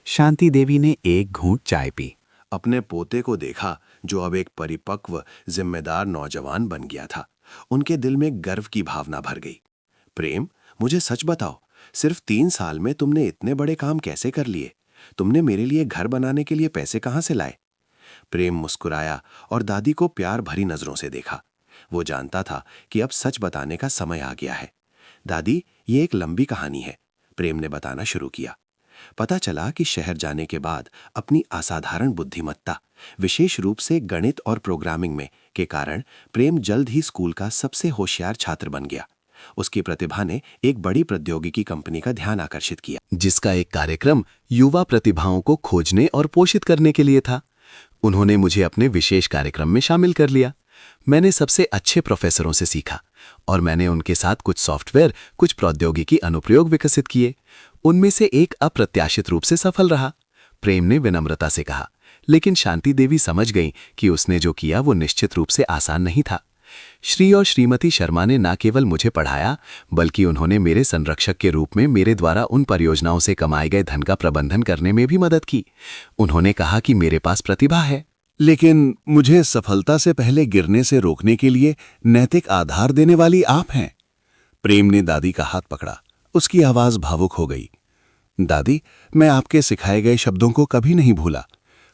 शांति देवी ने एक घूंट चाय पी। अपने पोते को देखा, जो अब एक परिपक्व, जिम्मेदार नौजवान बन गया था। उनके दिल में गर्व की भावना भर गई। प्रेम, मुझे सच बताओ, सिर्फ 3 साल में तुमने इतने बड़े काम कैसे कर लिए? तुमने मेरे लिए घर बनाने के लिए पैसे कहाँ से लाए? प्रेम मुस्कुराया और दादी को प्यार भरी नजरों से देखा। वो जानता था कि अब सच बताने का समय आ गया है। दादी, ये एक लंबी कहानी है, प्रेम ने बताना शुरू किया। पता चला कि शहर जाने के बाद अपनी असाधारण बुद्धिमत्ता, विशेष रूप से गणित और प्रोग्रामिंग में के कारण प्रेम जल्द ही स्कूल का सबसे होशियार छात्र बन गया। उसकी प्रतिभा ने एक बड़ी प्रौद्योगिकी कंपनी का ध्यान आकर्षित किया, जिसका एक कार्यक्रम युवा प्रतिभाओं को खोजने और पोषित करने के लिए था। उन्होंने मुझे अपने विशेष कार्यक्रम में शामिल कर लिया। मैंने सबसे अच्छे प्रोफेसरों से सीखा और मैंने उनके साथ कुछ सॉफ्टवेयर, कुछ प्रौद्योगिकी अनुप्रयोग विकसित किए। उनमें से एक अप्रत्याशित रूप से सफल रहा, प्रेम ने विनम्रता से कहा। लेकिन शांति देवी समझ गईं कि उसने जो किया वो निश्चित रूप से आसान नहीं था। श्री और श्रीमती शर्मा ने न केवल मुझे पढ़ाया, बल्कि उन्होंने मेरे संरक्षक के रूप में मेरे द्वारा उन परियोजनाओं से कमाए गए धन का प्रबंधन करने में भी मदद की। उन्होंने कहा कि मेरे पास प्रतिभा है, लेकिन मुझे सफलता से पहले गिरने से रोकने के लिए नैतिक आधार देने वाली आप हैं। प्रेम ने दादी का हाथ पकड़ा। उसकी आवाज भावुक हो गई। दादी, मैं आपके सिखाए गए शब्दों को कभी नहीं भूला।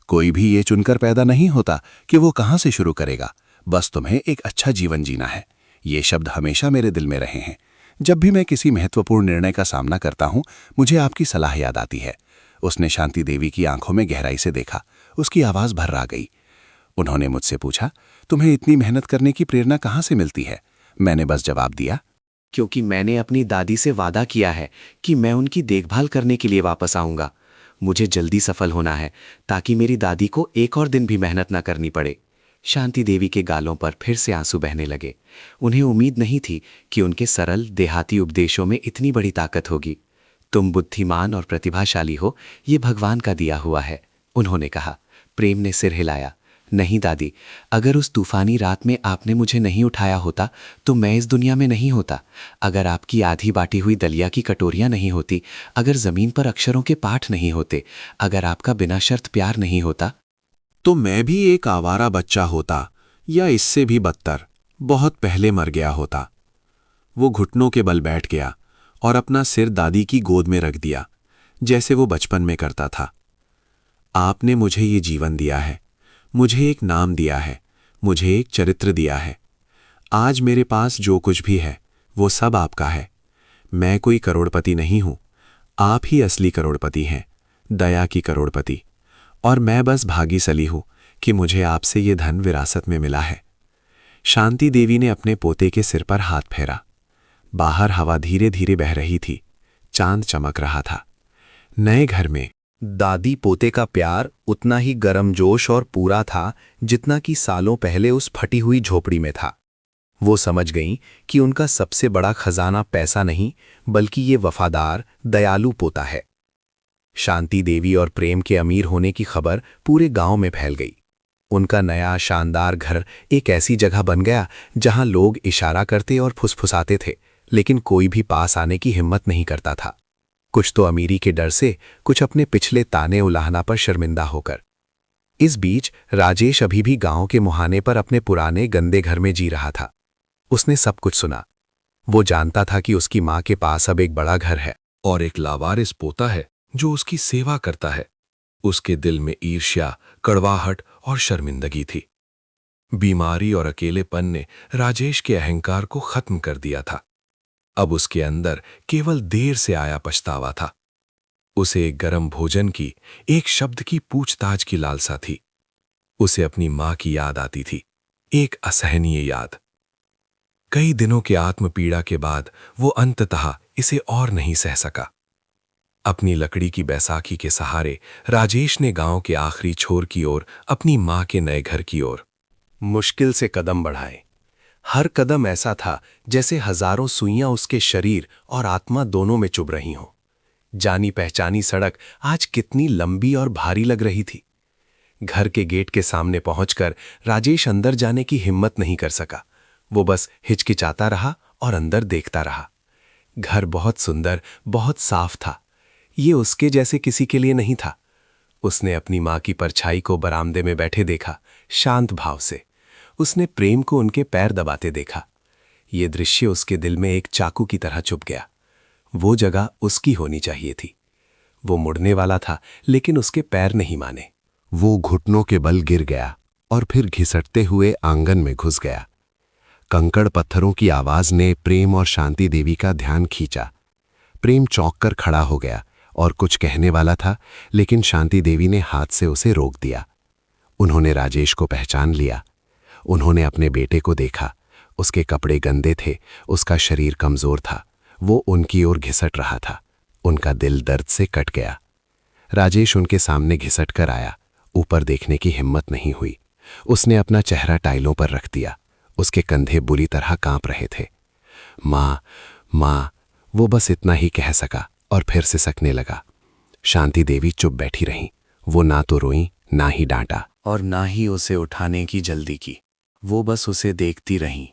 कोई भी ये चुनकर पैदा नहीं होता कि वो कहां से शुरू करेगा, बस तुम्हें एक अच्छा जीवन जीना है। ये शब्द हमेशा मेरे दिल में रहे हैं। जब भी मैं किसी महत्वपूर्ण निर्णय का सामना करता हूं, मुझे आपकी सलाह याद आती है। उसने शांति देवी की आंखों में गहराई से देखा। उसकी आवाज भर्रा गई। उन्होंने मुझसे पूछा, तुम्हें इतनी मेहनत करने की प्रेरणा कहां से मिलती है? मैंने बस जवाब दिया, क्योंकि मैंने अपनी दादी से वादा किया है कि मैं उनकी देखभाल करने के लिए वापस आऊंगा। मुझे जल्दी सफल होना है ताकि मेरी दादी को एक और दिन भी मेहनत न करनी पड़े। शांति देवी के गालों पर फिर से आंसू बहने लगे। उन्हें उम्मीद नहीं थी कि उनके सरल देहाती उपदेशों में इतनी बड़ी ताकत होगी। तुम बुद्धिमान और प्रतिभाशाली हो, ये भगवान का दिया हुआ है, उन्होंने कहा। प्रेम ने सिर हिलाया। नहीं दादी, अगर उस तूफानी रात में आपने मुझे नहीं उठाया होता तो मैं इस दुनिया में नहीं होता। अगर आपकी आधी बाटी हुई दलिया की कटोरियां नहीं होती, अगर जमीन पर अक्षरों के पाठ नहीं होते, अगर आपका बिना शर्त प्यार नहीं होता, तो मैं भी एक आवारा बच्चा होता, या इससे भी बदतर, बहुत पहले मर गया होता। वो घुटनों के बल बैठ गया और अपना सिर दादी की गोद में रख दिया, जैसे वो बचपन में करता था। आपने मुझे ये जीवन दिया है, मुझे एक नाम दिया है, मुझे एक चरित्र दिया है। आज मेरे पास जो कुछ भी है वो सब आपका है। मैं कोई करोड़पति नहीं हूं, आप ही असली करोड़पति हैं, दया की करोड़पति। और मैं बस भागी सली हूं कि मुझे आपसे ये धन विरासत में मिला है। शांति देवी ने अपने पोते के सिर पर हाथ फेरा। बाहर हवा धीरे धीरे बह रही थी, चांद चमक रहा था। नए घर में दादी पोते का प्यार उतना ही गर्मजोश और पूरा था जितना कि सालों पहले उस फटी हुई झोपड़ी में था। वो समझ गईं कि उनका सबसे बड़ा खजाना पैसा नहीं, बल्कि ये वफादार, दयालु पोता है। शांति देवी और प्रेम के अमीर होने की खबर पूरे गांव में फैल गई। उनका नया शानदार घर एक ऐसी जगह बन गया जहां लोग इशारा करते और फुसफुसाते थे, लेकिन कोई भी पास आने की हिम्मत नहीं करता था। कुछ तो अमीरी के डर से, कुछ अपने पिछले ताने उलाहना पर शर्मिंदा होकर। इस बीच राजेश अभी भी गांव के मुहाने पर अपने पुराने गंदे घर में जी रहा था। उसने सब कुछ सुना। वो जानता था कि उसकी मां के पास अब एक बड़ा घर है और एक लावारिस पोता है जो उसकी सेवा करता है। उसके दिल में ईर्ष्या, कड़वाहट और शर्मिंदगी थी। बीमारी और अकेलेपन ने राजेश के अहंकार को खत्म कर दिया था। अब उसके अंदर केवल देर से आया पछतावा था। उसे एक गरम भोजन की, एक शब्द की पूछताछ की लालसा थी। उसे अपनी मां की याद आती थी, एक असहनीय याद। कई दिनों के आत्मपीड़ा के बाद वो अंततः इसे और नहीं सह सका। अपनी लकड़ी की बैसाखी के सहारे राजेश ने गांव के आखिरी छोर की ओर, अपनी मां के नए घर की ओर मुश्किल से कदम बढ़ाए। हर कदम ऐसा था जैसे हजारों सुइयां उसके शरीर और आत्मा दोनों में चुभ रही हों। जानी पहचानी सड़क आज कितनी लंबी और भारी लग रही थी। घर के गेट के सामने पहुंचकर राजेश अंदर जाने की हिम्मत नहीं कर सका। वो बस हिचकिचाता रहा और अंदर देखता रहा। घर बहुत सुंदर, बहुत साफ था। ये उसके जैसे किसी के लिए नहीं था। उसने अपनी मां की परछाई को बरामदे में बैठे देखा, शांत भाव से। उसने प्रेम को उनके पैर दबाते देखा। ये दृश्य उसके दिल में एक चाकू की तरह चुभ गया। वो जगह उसकी होनी चाहिए थी। वो मुड़ने वाला था, लेकिन उसके पैर नहीं माने। वो घुटनों के बल गिर गया और फिर घिसटते हुए आंगन में घुस गया। कंकड़ पत्थरों की आवाज ने प्रेम और शांति देवी का ध्यान खींचा। प्रेम चौंक कर खड़ा हो गया और कुछ कहने वाला था, लेकिन शांति देवी ने हाथ से उसे रोक दिया। उन्होंने राजेश को पहचान लिया। उन्होंने अपने बेटे को देखा। उसके कपड़े गंदे थे, उसका शरीर कमजोर था। वो उनकी ओर घिसट रहा था। उनका दिल दर्द से कट गया। राजेश उनके सामने घिसट कर आया। ऊपर देखने की हिम्मत नहीं हुई। उसने अपना चेहरा टाइलों पर रख दिया। उसके कंधे बुरी तरह कांप रहे थे। माँ, माँ, वो बस इतना ही कह सका और फिर सिसकने लगा। शांति देवी चुप बैठी रहीं। वो ना तो रोई, ना ही डांटा और ना ही उसे उठाने की जल्दी की। वो बस उसे देखती रहीं,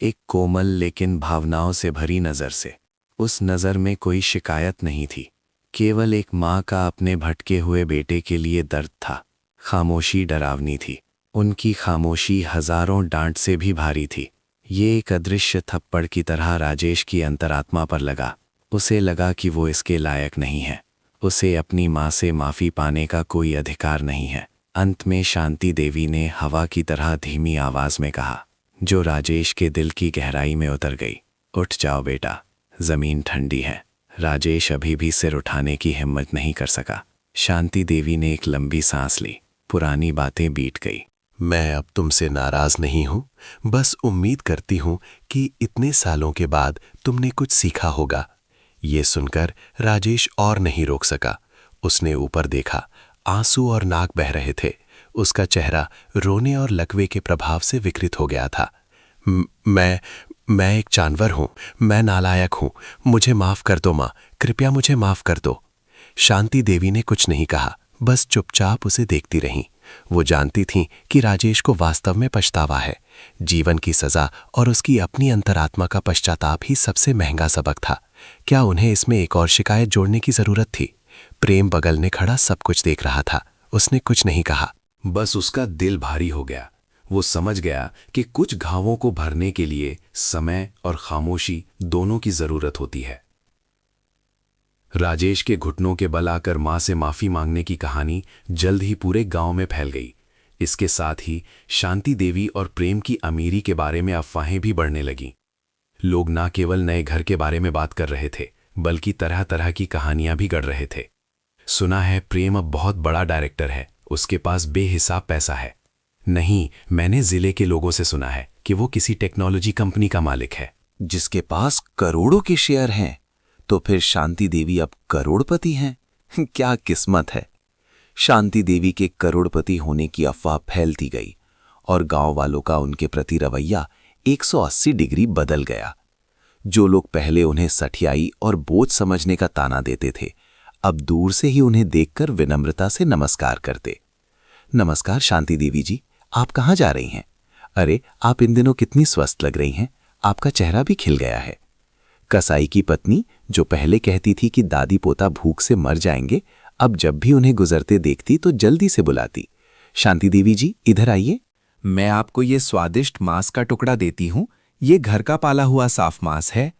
एक कोमल लेकिन भावनाओं से भरी नज़र से। उस नज़र में कोई शिकायत नहीं थी, केवल एक माँ का अपने भटके हुए बेटे के लिए दर्द था। खामोशी डरावनी थी। उनकी खामोशी हजारों डांट से भी भारी थी। ये एक अदृश्य थप्पड़ की तरह राजेश की अंतरात्मा पर लगा। उसे लगा कि वो इसके लायक नहीं है। उसे अपनी माँ से माफ़ी पाने का कोई अधिकार नहीं है। अंत में शांति देवी ने हवा की तरह धीमी आवाज़ में कहा, जो राजेश के दिल की गहराई में उतर गई, उठ जाओ बेटा, ज़मीन ठंडी है। राजेश अभी भी सिर उठाने की हिम्मत नहीं कर सका। शांति देवी ने एक लंबी सांस ली। पुरानी बातें बीत गई। मैं अब तुमसे नाराज नहीं हूं, बस उम्मीद करती हूं कि इतने सालों के बाद तुमने कुछ सीखा होगा। ये सुनकर राजेश और नहीं रोक सका। उसने ऊपर देखा। आंसू और नाक बह रहे थे। उसका चेहरा रोने और लकवे के प्रभाव से विकृत हो गया था। मैं एक जानवर हूं, मैं नालायक हूं, मुझे माफ कर दो माँ, कृपया मुझे माफ कर दो। शांति देवी ने कुछ नहीं कहा, बस चुपचाप उसे देखती रहीं। वो जानती थीं कि राजेश को वास्तव में पछतावा है। जीवन की सजा और उसकी अपनी अंतरात्मा का पश्चाताप ही सबसे महंगा सबक था। क्या उन्हें इसमें एक और शिकायत जोड़ने की जरूरत थी? प्रेम बगल में खड़ा सब कुछ देख रहा था। उसने कुछ नहीं कहा। बस उसका दिल भारी हो गया। वो समझ गया कि कुछ घावों को भरने के लिए समय और खामोशी दोनों की जरूरत होती है। राजेश के घुटनों के बल आकर मां से माफी मांगने की कहानी जल्द ही पूरे गांव में फैल गई। इसके साथ ही शांति देवी और प्रेम की अमीरी के बारे में अफवाहें भी बढ़ने लगीं। लोग न केवल नए घर के बारे में बात कर रहे थे, बल्कि तरह तरह की कहानियां भी गढ़ रहे थे। सुना है प्रेम अब बहुत बड़ा डायरेक्टर है, उसके पास बेहिसाब पैसा है। नहीं, मैंने जिले के लोगों से सुना है कि वो किसी टेक्नोलॉजी कंपनी का मालिक है। जिसके पास करोड़ों के शेयर हैं, तो फिर शांति देवी अब करोड़पति हैं। क्या किस्मत है। शांति देवी के करोड़पति होने की अफवाह फैलती गई और गांव वालों का उनके प्रति रवैया 180 डिग्री बदल गया। जो लोग पहले उन्हें सठियाई और बोझ समझने का ताना देते थे, अब दूर से ही उन्हें देखकर विनम्रता से नमस्कार करते। नमस्कार शांति देवी जी, आप कहाँ जा रही हैं? अरे, आप इन दिनों कितनी स्वस्थ लग रही हैं, आपका चेहरा भी खिल गया है। कसाई की पत्नी, जो पहले कहती थी कि दादी पोता भूख से मर जाएंगे, अब जब भी उन्हें गुजरते देखती तो जल्दी से बुलाती, शांति देवी जी इधर आइए। मैं आपको ये स्वादिष्ट मांस का टुकड़ा देती हूँ। ये घर का पाला हुआ साफ मांस है।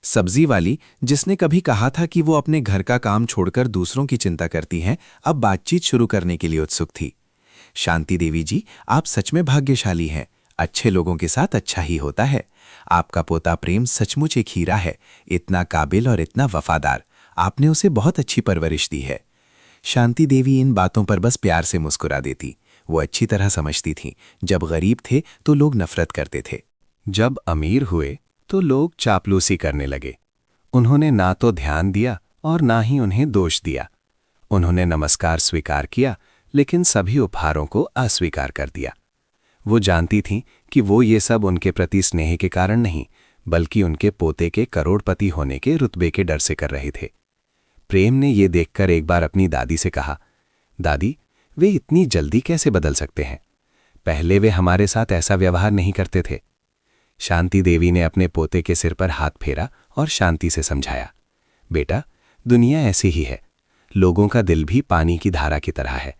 सब्जी वाली, जिसने कभी कहा था कि वो अपने घर का काम छोड़कर दूसरों की चिंता करती हैं, अब बातचीत शुरू करने के लिए उत्सुक थी। शांति देवी जी, आप सच में भाग्यशाली हैं। अच्छे लोगों के साथ अच्छा ही होता है। आपका पोता प्रेम सचमुच एक हीरा है, इतना काबिल और इतना वफादार। आपने उसे बहुत अच्छी परवरिश दी है। शांति देवी इन बातों पर बस प्यार से मुस्कुरा देती। वो अच्छी तरह समझती थीं, जब गरीब थे तो लोग नफरत करते थे, जब अमीर हुए तो लोग चापलूसी करने लगे। उन्होंने ना तो ध्यान दिया और ना ही उन्हें दोष दिया। उन्होंने नमस्कार स्वीकार किया, लेकिन सभी उपहारों को अस्वीकार कर दिया। वो जानती थीं कि वो ये सब उनके प्रति स्नेह के कारण नहीं, बल्कि उनके पोते के करोड़पति होने के रुतबे के डर से कर रहे थे। प्रेम ने ये देखकर एक बार अपनी दादी से कहा, दादी, वे इतनी जल्दी कैसे बदल सकते हैं? पहले वे हमारे साथ ऐसा व्यवहार नहीं करते थे। शांति देवी ने अपने पोते के सिर पर हाथ फेरा और शांति से समझाया, बेटा, दुनिया ऐसी ही है। लोगों का दिल भी पानी की धारा की तरह है,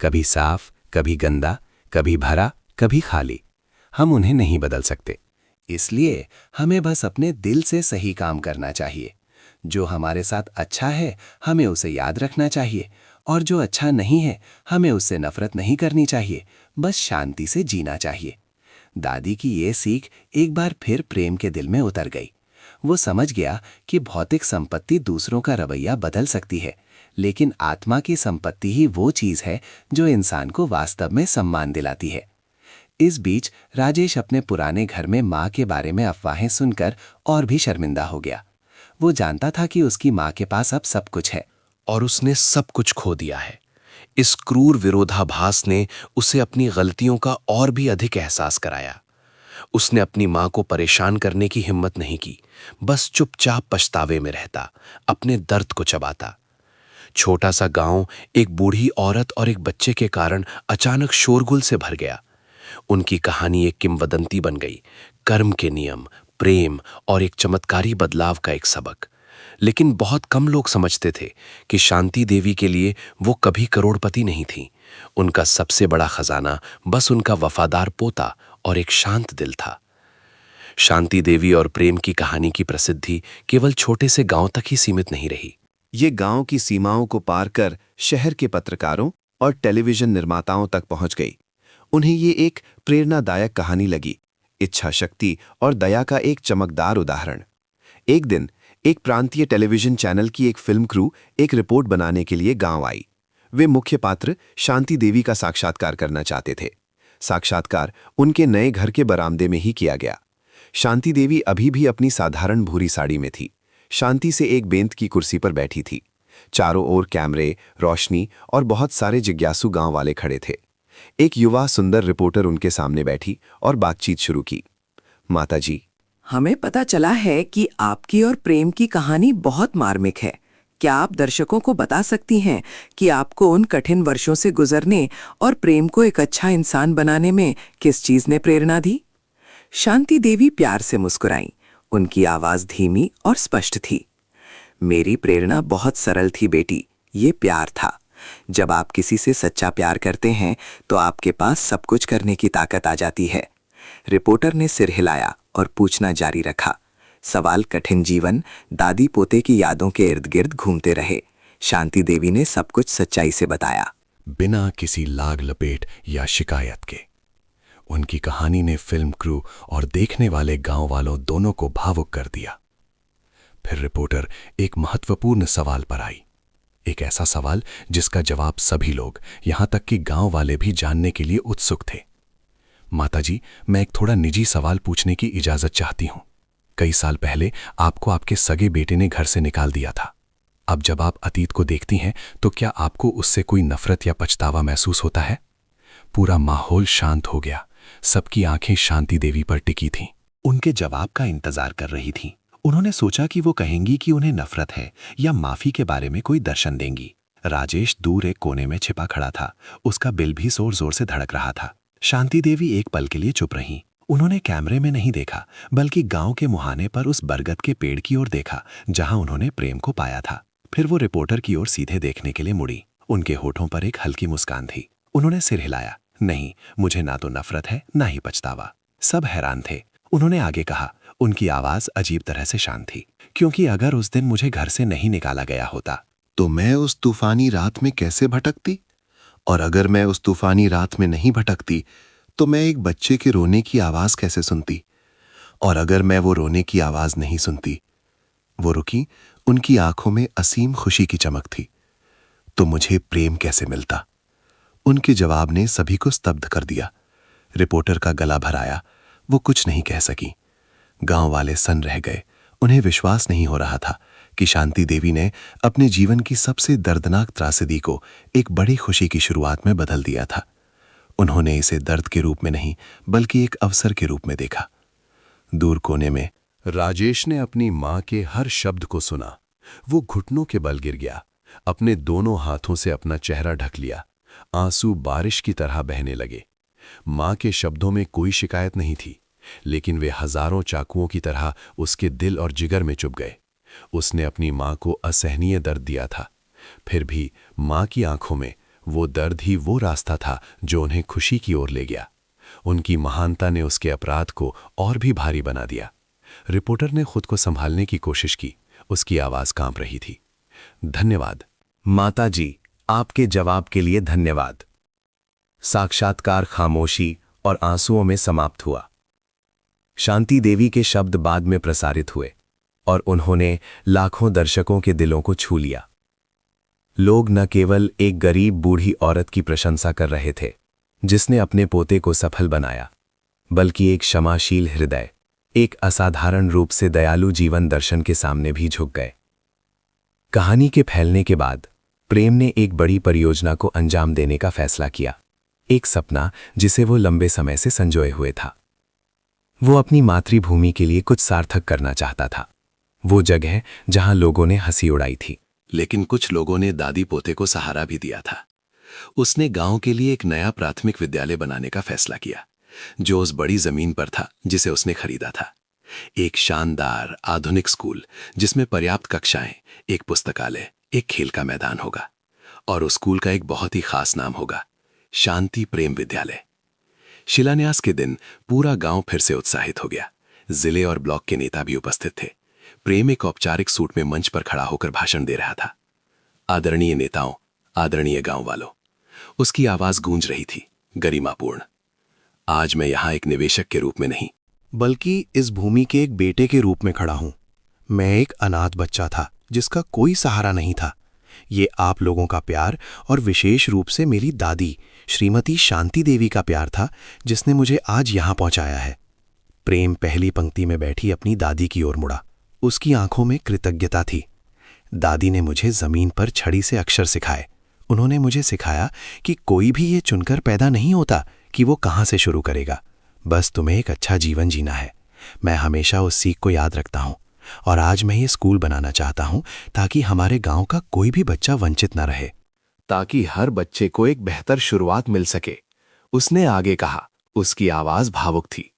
कभी साफ, कभी गंदा, कभी भरा, कभी खाली। हम उन्हें नहीं बदल सकते। इसलिए हमें बस अपने दिल से सही काम करना चाहिए। जो हमारे साथ अच्छा है, हमें उसे याद रखना चाहिए, और जो अच्छा नहीं है, हमें उससे नफरत नहीं करनी चाहिए। बस शांति से जीना चाहिए। दादी की ये सीख एक बार फिर प्रेम के दिल में उतर गई। वो समझ गया कि भौतिक संपत्ति दूसरों का रवैया बदल सकती है, लेकिन आत्मा की संपत्ति ही वो चीज है जो इंसान को वास्तव में सम्मान दिलाती है। इस बीच राजेश अपने पुराने घर में माँ के बारे में अफवाहें सुनकर और भी शर्मिंदा हो गया। वो जानता था कि उसकी माँ के पास अब सब कुछ है और उसने सब कुछ खो दिया है। इस क्रूर विरोधाभास ने उसे अपनी गलतियों का और भी अधिक एहसास कराया। उसने अपनी माँ को परेशान करने की हिम्मत नहीं की, बस चुपचाप पछतावे में रहता, अपने दर्द को चबाता। छोटा सा गांव एक बूढ़ी औरत और एक बच्चे के कारण अचानक शोरगुल से भर गया। उनकी कहानी एक किंवदंती बन गई, कर्म के नियम, प्रेम और एक चमत्कारी बदलाव का एक सबक। लेकिन बहुत कम लोग समझते थे कि शांति देवी के लिए वो कभी करोड़पति नहीं थी। उनका सबसे बड़ा खजाना बस उनका वफादार पोता और एक शांत दिल था। शांति देवी और प्रेम की कहानी की प्रसिद्धि केवल छोटे से गांव तक ही सीमित नहीं रही। ये गांव की सीमाओं को पार कर शहर के पत्रकारों और टेलीविजन निर्माताओं तक पहुंच गई। उन्हें ये एक प्रेरणादायक कहानी लगी, इच्छा शक्ति और दया का एक चमकदार उदाहरण। एक दिन एक प्रांतीय टेलीविजन चैनल की एक फिल्म क्रू एक रिपोर्ट बनाने के लिए गांव आई। वे मुख्य पात्र शांति देवी का साक्षात्कार करना चाहते थे। साक्षात्कार उनके नए घर के बरामदे में ही किया गया। शांति देवी अभी भी अपनी साधारण भूरी साड़ी में थी, शांति से एक बेंत की कुर्सी पर बैठी थी। चारों ओर कैमरे, रोशनी और बहुत सारे जिज्ञासु गांव वाले खड़े थे। एक युवा सुंदर रिपोर्टर उनके सामने बैठी और बातचीत शुरू की। माताजी, हमें पता चला है कि आपकी और प्रेम की कहानी बहुत मार्मिक है। क्या आप दर्शकों को बता सकती हैं कि आपको उन कठिन वर्षों से गुजरने और प्रेम को एक अच्छा इंसान बनाने में किस चीज ने प्रेरणा दी? शांति देवी प्यार से मुस्कुराईं। उनकी आवाज धीमी और स्पष्ट थी। मेरी प्रेरणा बहुत सरल थी बेटी, ये प्यार था। जब आप किसी से सच्चा प्यार करते हैं तो आपके पास सब कुछ करने की ताकत आ जाती है। रिपोर्टर ने सिर हिलाया और पूछना जारी रखा। सवाल कठिन जीवन, दादी पोते की यादों के इर्द गिर्द घूमते रहे। शांति देवी ने सब कुछ सच्चाई से बताया, बिना किसी लाग लपेट या शिकायत के। उनकी कहानी ने फिल्म क्रू और देखने वाले गांव वालों दोनों को भावुक कर दिया। फिर रिपोर्टर एक महत्वपूर्ण सवाल पर आई, एक ऐसा सवाल जिसका जवाब सभी लोग, यहां तक कि गांव वाले भी जानने के लिए उत्सुक थे। माताजी, मैं एक थोड़ा निजी सवाल पूछने की इजाजत चाहती हूं। कई साल पहले आपको आपके सगे बेटे ने घर से निकाल दिया था। अब जब आप अतीत को देखती हैं तो क्या आपको उससे कोई नफरत या पछतावा महसूस होता है? पूरा माहौल शांत हो गया। सबकी आंखें शांति देवी पर टिकी थीं। उनके जवाब का इंतजार कर रही थीं। उन्होंने सोचा कि वो कहेंगी कि उन्हें नफरत है या माफी के बारे में कोई दर्शन देंगी। राजेश दूर एक कोने में छिपा खड़ा था। उसका दिल भी जोर जोर से धड़क रहा था। शांति देवी एक पल के लिए चुप रहीं। उन्होंने कैमरे में नहीं देखा, बल्कि गांव के मुहाने पर उस बरगद के पेड़ की ओर देखा जहां उन्होंने प्रेम को पाया था। फिर वो रिपोर्टर की ओर सीधे देखने के लिए मुड़ी। उनके होठों पर एक हल्की मुस्कान थी। उन्होंने सिर हिलाया, नहीं, मुझे ना तो नफरत है ना ही पछतावा। सब हैरान थे। उन्होंने आगे कहा, उनकी आवाज अजीब तरह से शांत थी, क्योंकि अगर उस दिन मुझे घर से नहीं निकाला गया होता तो मैं उस तूफानी रात में कैसे भटकती? और अगर मैं उस तूफानी रात में नहीं भटकती तो मैं एक बच्चे के रोने की आवाज कैसे सुनती? और अगर मैं वो रोने की आवाज नहीं सुनती? वो रुकी। उनकी आंखों में असीम खुशी की चमक थी। तो मुझे प्रेम कैसे मिलता? उनके जवाब ने सभी को स्तब्ध कर दिया। रिपोर्टर का गला भर आया। वो कुछ नहीं कह सकी। गांव वाले सन्न रह गए। उन्हें विश्वास नहीं हो रहा था कि शांति देवी ने अपने जीवन की सबसे दर्दनाक त्रासदी को एक बड़ी खुशी की शुरुआत में बदल दिया था। उन्होंने इसे दर्द के रूप में नहीं, बल्कि एक अवसर के रूप में देखा। दूर कोने में राजेश ने अपनी मां के हर शब्द को सुना। वो घुटनों के बल गिर गया, अपने दोनों हाथों से अपना चेहरा ढक लिया। आंसू बारिश की तरह बहने लगे। मां के शब्दों में कोई शिकायत नहीं थी, लेकिन वे हजारों चाकुओं की तरह उसके दिल और जिगर में चुभ गए। उसने अपनी मां को असहनीय दर्द दिया था, फिर भी मां की आंखों में वो दर्द ही वो रास्ता था जो उन्हें खुशी की ओर ले गया। उनकी महानता ने उसके अपराध को और भी भारी बना दिया। रिपोर्टर ने खुद को संभालने की कोशिश की। उसकी आवाज कांप रही थी। धन्यवाद माताजी, आपके जवाब के लिए धन्यवाद। साक्षात्कार खामोशी और आंसुओं में समाप्त हुआ। शांति देवी के शब्द बाद में प्रसारित हुए और उन्होंने लाखों दर्शकों के दिलों को छू लिया। लोग न केवल एक गरीब बूढ़ी औरत की प्रशंसा कर रहे थे जिसने अपने पोते को सफल बनाया, बल्कि एक क्षमाशील हृदय, एक असाधारण रूप से दयालु जीवन दर्शन के सामने भी झुक गए। कहानी के फैलने के बाद प्रेम ने एक बड़ी परियोजना को अंजाम देने का फैसला किया, एक सपना जिसे वो लंबे समय से संजोए हुए था। वो अपनी मातृभूमि के लिए कुछ सार्थक करना चाहता था, वो जगह जहां लोगों ने हंसी उड़ाई थी। लेकिन कुछ लोगों ने दादी पोते को सहारा भी दिया था। उसने गांव के लिए एक नया प्राथमिक विद्यालय बनाने का फैसला किया, जो उस बड़ी जमीन पर था जिसे उसने खरीदा था। एक शानदार आधुनिक स्कूल जिसमें पर्याप्त कक्षाएं, एक पुस्तकालय, एक खेल का मैदान होगा, और उस स्कूल का एक बहुत ही खास नाम होगा, शांति प्रेम विद्यालय। शिलान्यास के दिन पूरा गांव फिर से उत्साहित हो गया। जिले और ब्लॉक के नेता भी उपस्थित थे। प्रेम एक औपचारिक सूट में मंच पर खड़ा होकर भाषण दे रहा था। आदरणीय नेताओं, आदरणीय गांव वालों, उसकी आवाज गूंज रही थी, गरिमापूर्ण। आज मैं यहां एक निवेशक के रूप में नहीं, बल्कि इस भूमि के एक बेटे के रूप में खड़ा हूं। मैं एक अनाथ बच्चा था जिसका कोई सहारा नहीं था। ये आप लोगों का प्यार और विशेष रूप से मेरी दादी श्रीमती शांति देवी का प्यार था जिसने मुझे आज यहां पहुंचाया है। प्रेम पहली पंक्ति में बैठी अपनी दादी की ओर मुड़ा। उसकी आंखों में कृतज्ञता थी। दादी ने मुझे जमीन पर छड़ी से अक्षर सिखाए। उन्होंने मुझे सिखाया कि कोई भी ये चुनकर पैदा नहीं होता कि वो कहां से शुरू करेगा, बस तुम्हें एक अच्छा जीवन जीना है। मैं हमेशा उस सीख को याद रखता हूं और आज मैं ये स्कूल बनाना चाहता हूं ताकि हमारे गांव का कोई भी बच्चा वंचित न रहे, ताकि हर बच्चे को एक बेहतर शुरुआत मिल सके, उसने आगे कहा। उसकी आवाज भावुक थी।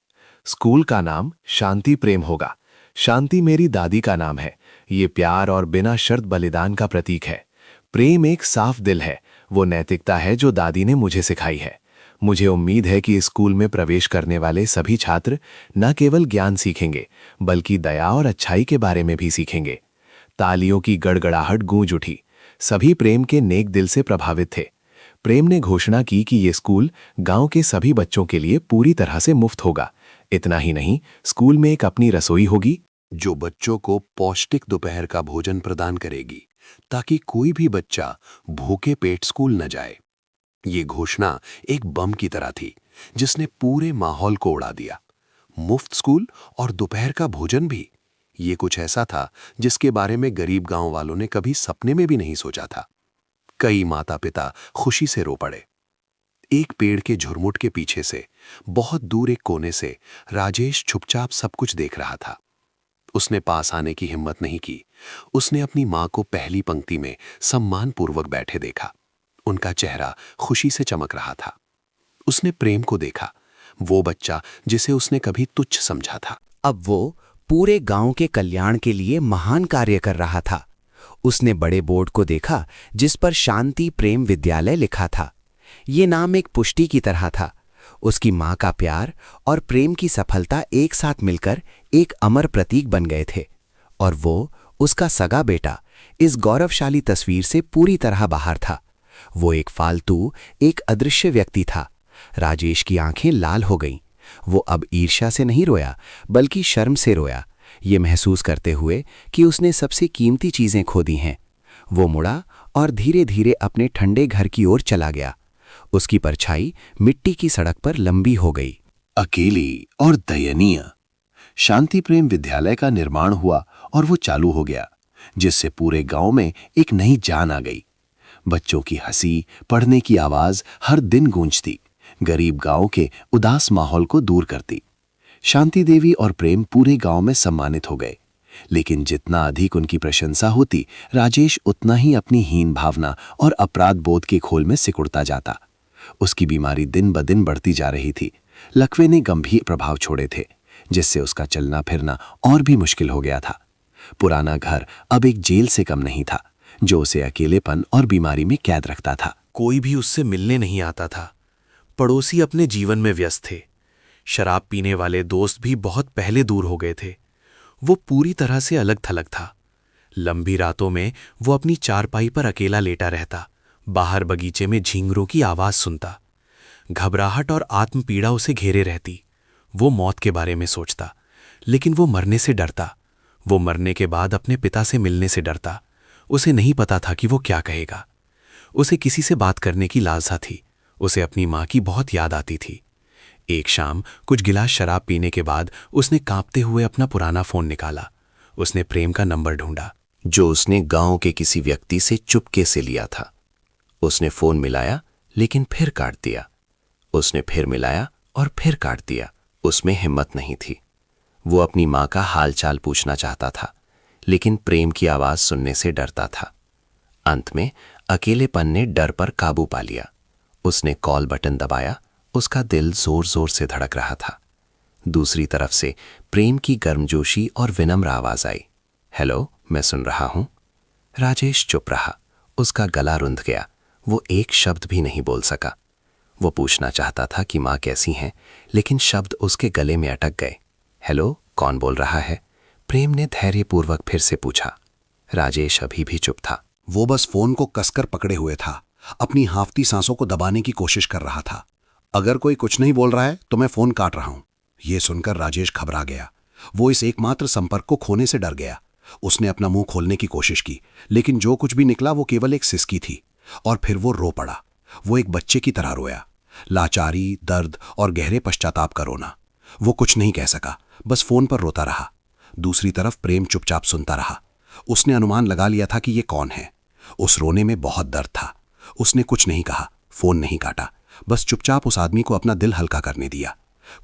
स्कूल का नाम शांति प्रेम होगा। शांति मेरी दादी का नाम है। ये प्यार और बिना शर्त बलिदान का प्रतीक है। प्रेम एक साफ दिल है, वो नैतिकता है जो दादी ने मुझे सिखाई है। मुझे उम्मीद है कि इस स्कूल में प्रवेश करने वाले सभी छात्र न केवल ज्ञान सीखेंगे, बल्कि दया और अच्छाई के बारे में भी सीखेंगे। तालियों की गड़गड़ाहट गूंज उठी। सभी प्रेम के नेक दिल से प्रभावित थे। प्रेम ने घोषणा की कि ये स्कूल गांव के सभी बच्चों के लिए पूरी तरह से मुफ्त होगा। इतना ही नहीं, स्कूल में एक अपनी रसोई होगी जो बच्चों को पौष्टिक दोपहर का भोजन प्रदान करेगी, ताकि कोई भी बच्चा भूखे पेट स्कूल न जाए। ये घोषणा एक बम की तरह थी जिसने पूरे माहौल को उड़ा दिया। मुफ्त स्कूल और दोपहर का भोजन भी, ये कुछ ऐसा था जिसके बारे में गरीब गांव वालों ने कभी सपने में भी नहीं सोचा था। कई माता पिता खुशी से रो पड़े। एक पेड़ के झुरमुट के पीछे से बहुत दूर एक कोने से राजेश चुपचाप सब कुछ देख रहा था। उसने पास आने की हिम्मत नहीं की। उसने अपनी मां को पहली पंक्ति में सम्मानपूर्वक बैठे देखा। उनका चेहरा खुशी से चमक रहा था। उसने प्रेम को देखा, वो बच्चा जिसे उसने कभी तुच्छ समझा था। अब वो पूरे गांव के कल्याण के लिए महान कार्य कर रहा था। उसने बड़े बोर्ड को देखा जिस पर शांति प्रेम विद्यालय लिखा था। ये नाम एक पुष्टि की तरह था। उसकी मां का प्यार और प्रेम की सफलता एक साथ मिलकर एक अमर प्रतीक बन गए थे, और वो, उसका सगा बेटा, इस गौरवशाली तस्वीर से पूरी तरह बाहर था। वो एक फालतू, एक अदृश्य व्यक्ति था। राजेश की आंखें लाल हो गईं। वो अब ईर्ष्या से नहीं रोया, बल्कि शर्म से रोया, ये महसूस करते हुए कि उसने सबसे कीमती चीजें खो दी हैं। वो मुड़ा और धीरे धीरे अपने ठंडे घर की ओर चला गया। उसकी परछाई मिट्टी की सड़क पर लंबी हो गई। अकेली और दयनीय। शांति प्रेम विद्यालय का निर्माण हुआ और वो चालू हो गया, जिससे पूरे गांव में एक नई जान आ गई। बच्चों की हंसी, पढ़ने की आवाज हर दिन गूंजती, गरीब गांव के उदास माहौल को दूर करती। शांति देवी और प्रेम पूरे गांव में सम्मानित हो गए, लेकिन जितना अधिक उनकी प्रशंसा होती, राजेश उतना ही अपनी हीन भावना और अपराध बोध के खोल में सिकुड़ता जाता। उसकी बीमारी दिन ब दिन बढ़ती जा रही थी। लकवे ने गंभीर प्रभाव छोड़े थे, जिससे उसका चलना फिरना और भी मुश्किल हो गया था। पुराना घर अब एक जेल से कम नहीं था, जो उसे अकेलेपन और बीमारी में कैद रखता था। कोई भी उससे मिलने नहीं आता था। पड़ोसी अपने जीवन में व्यस्त थे। शराब पीने वाले दोस्त भी बहुत पहले दूर हो गए थे। वो पूरी तरह से अलग थलग था। लंबी रातों में वो अपनी चारपाई पर अकेला लेटा रहता, बाहर बगीचे में झींगरों की आवाज सुनता। घबराहट और आत्मपीड़ा उसे घेरे रहती। वो मौत के बारे में सोचता, लेकिन वो मरने से डरता। वो मरने के बाद अपने पिता से मिलने से डरता। उसे नहीं पता था कि वो क्या कहेगा। उसे किसी से बात करने की लालसा थी। उसे अपनी माँ की बहुत याद आती थी। एक शाम कुछ गिलास शराब पीने के बाद उसने कांपते हुए अपना पुराना फोन निकाला। उसने प्रेम का नंबर ढूंढा, जो उसने गांव के किसी व्यक्ति से चुपके से लिया था। उसने फोन मिलाया, लेकिन फिर काट दिया। उसने फिर मिलाया और फिर काट दिया। उसमें हिम्मत नहीं थी। वो अपनी माँ का हालचाल पूछना चाहता था, लेकिन प्रेम की आवाज सुनने से डरता था। अंत में अकेलेपन ने डर पर काबू पा लिया। उसने कॉल बटन दबाया। उसका दिल जोर जोर से धड़क रहा था। दूसरी तरफ से प्रेम की गर्मजोशी और विनम्र आवाज आई, हेलो, मैं सुन रहा हूं। राजेश चुप रहा। उसका गला रुंध गया। वो एक शब्द भी नहीं बोल सका। वो पूछना चाहता था कि माँ कैसी हैं, लेकिन शब्द उसके गले में अटक गए। हेलो, कौन बोल रहा है? प्रेम ने धैर्यपूर्वक फिर से पूछा। राजेश अभी भी चुप था। वो बस फोन को कसकर पकड़े हुए था, अपनी हांफती सांसों को दबाने की कोशिश कर रहा था। अगर कोई कुछ नहीं बोल रहा है तो मैं फोन काट रहा हूं। यह सुनकर राजेश घबरा गया। वो इस एकमात्र संपर्क को खोने से डर गया। उसने अपना मुंह खोलने की कोशिश की, लेकिन जो कुछ भी निकला वो केवल एक सिसकी थी। और फिर वो रो पड़ा। वो एक बच्चे की तरह रोया, लाचारी, दर्द और गहरे पश्चाताप का रोना। वो कुछ नहीं कह सका, बस फोन पर रोता रहा। दूसरी तरफ प्रेम चुपचाप सुनता रहा। उसने अनुमान लगा लिया था कि ये कौन है। उस रोने में बहुत दर्द था। उसने कुछ नहीं कहा, फोन नहीं काटा, बस चुपचाप उस आदमी को अपना दिल हल्का करने दिया।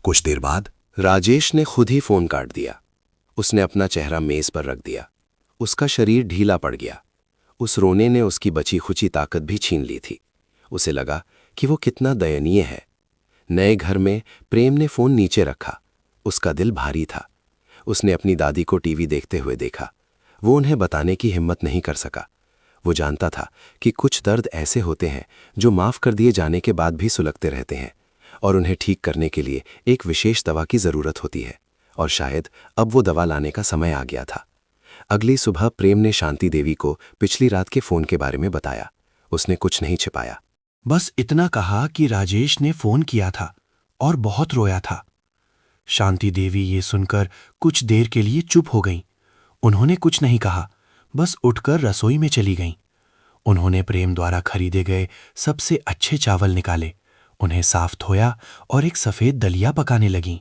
कुछ देर बाद राजेश ने खुद ही फोन काट दिया। उसने अपना चेहरा मेज पर रख दिया। उसका शरीर ढीला पड़ गया। उस रोने ने उसकी बची खुची ताकत भी छीन ली थी। उसे लगा कि वो कितना दयनीय है। नए घर में प्रेम ने फोन नीचे रखा। उसका दिल भारी था। उसने अपनी दादी को टीवी देखते हुए देखा। वो उन्हें बताने की हिम्मत नहीं कर सका। वो जानता था कि कुछ दर्द ऐसे होते हैं जो माफ कर दिए जाने के बाद भी सुलगते रहते हैं, और उन्हें ठीक करने के लिए एक विशेष दवा की जरूरत होती है। और शायद अब वो दवा लाने का समय आ गया था। अगली सुबह प्रेम ने शांति देवी को पिछली रात के फोन के बारे में बताया। उसने कुछ नहीं छिपाया, बस इतना कहा कि राजेश ने फोन किया था और बहुत रोया था। शांति देवी ये सुनकर कुछ देर के लिए चुप हो गईं। उन्होंने कुछ नहीं कहा, बस उठकर रसोई में चली गईं। उन्होंने प्रेम द्वारा खरीदे गए सबसे अच्छे चावल निकाले, उन्हें साफ धोया और एक सफेद दलिया पकाने लगीं।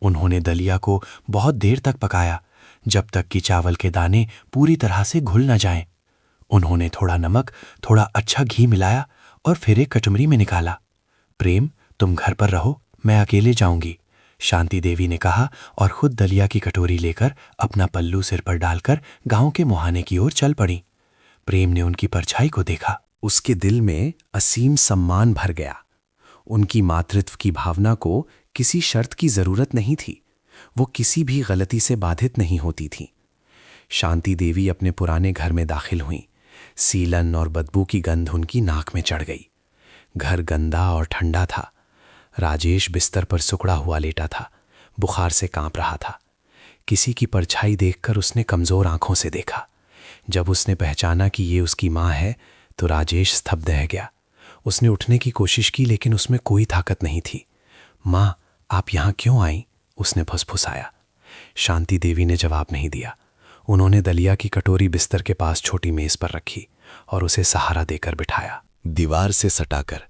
उन्होंने दलिया को बहुत देर तक पकाया, जब तक कि चावल के दाने पूरी तरह से घुल न जाएं। उन्होंने थोड़ा नमक, थोड़ा अच्छा घी मिलाया और फिर एक कटोरी में निकाला। प्रेम, तुम घर पर रहो, मैं अकेले जाऊंगी, शांति देवी ने कहा और खुद दलिया की कटोरी लेकर अपना पल्लू सिर पर डालकर गांव के मुहाने की ओर चल पड़ी। प्रेम ने उनकी परछाई को देखा। उसके दिल में असीम सम्मान भर गया। उनकी मातृत्व की भावना को किसी शर्त की जरूरत नहीं थी। वो किसी भी गलती से बाधित नहीं होती थी। शांति देवी अपने पुराने घर में दाखिल हुईं। सीलन और बदबू की गंध उनकी नाक में चढ़ गई। घर गंदा और ठंडा था। राजेश बिस्तर पर सुकड़ा हुआ लेटा था, बुखार से कांप रहा था। किसी की परछाई देखकर उसने कमजोर आंखों से देखा। जब उसने पहचाना कि ये उसकी माँ है तो राजेश स्तब्ध रह गया। उसने उठने की कोशिश की, लेकिन उसमें कोई ताकत नहीं थी। माँ, आप यहाँ क्यों आई? उसने फुसफुसाया। शांति देवी ने जवाब नहीं दिया। उन्होंने दलिया की कटोरी बिस्तर के पास छोटी मेज पर रखी और उसे सहारा देकर बिठाया। दीवार से सटाकर,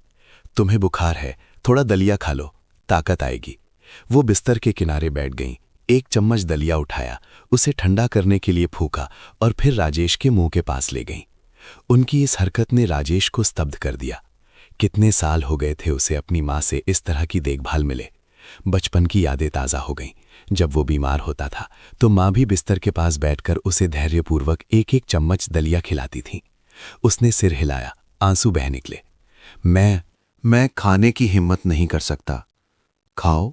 तुम्हें बुखार है, थोड़ा दलिया खा लो, ताकत आएगी। वो बिस्तर के किनारे बैठ गईं। एक चम्मच दलिया उठाया, उसे ठंडा करने के लिए फूका और फिर राजेश के मुंह के पास ले गईं। उनकी इस हरकत ने राजेश को स्तब्ध कर दिया। कितने साल हो गए थे उसे अपनी माँ से इस तरह की देखभाल मिले। बचपन की यादें ताज़ा हो गईं। जब वो बीमार होता था तो माँ भी बिस्तर के पास बैठकर उसे धैर्यपूर्वक एक एक चम्मच दलिया खिलाती थी। उसने सिर हिलाया, आंसू बह निकले। मैं खाने की हिम्मत नहीं कर सकता। खाओ।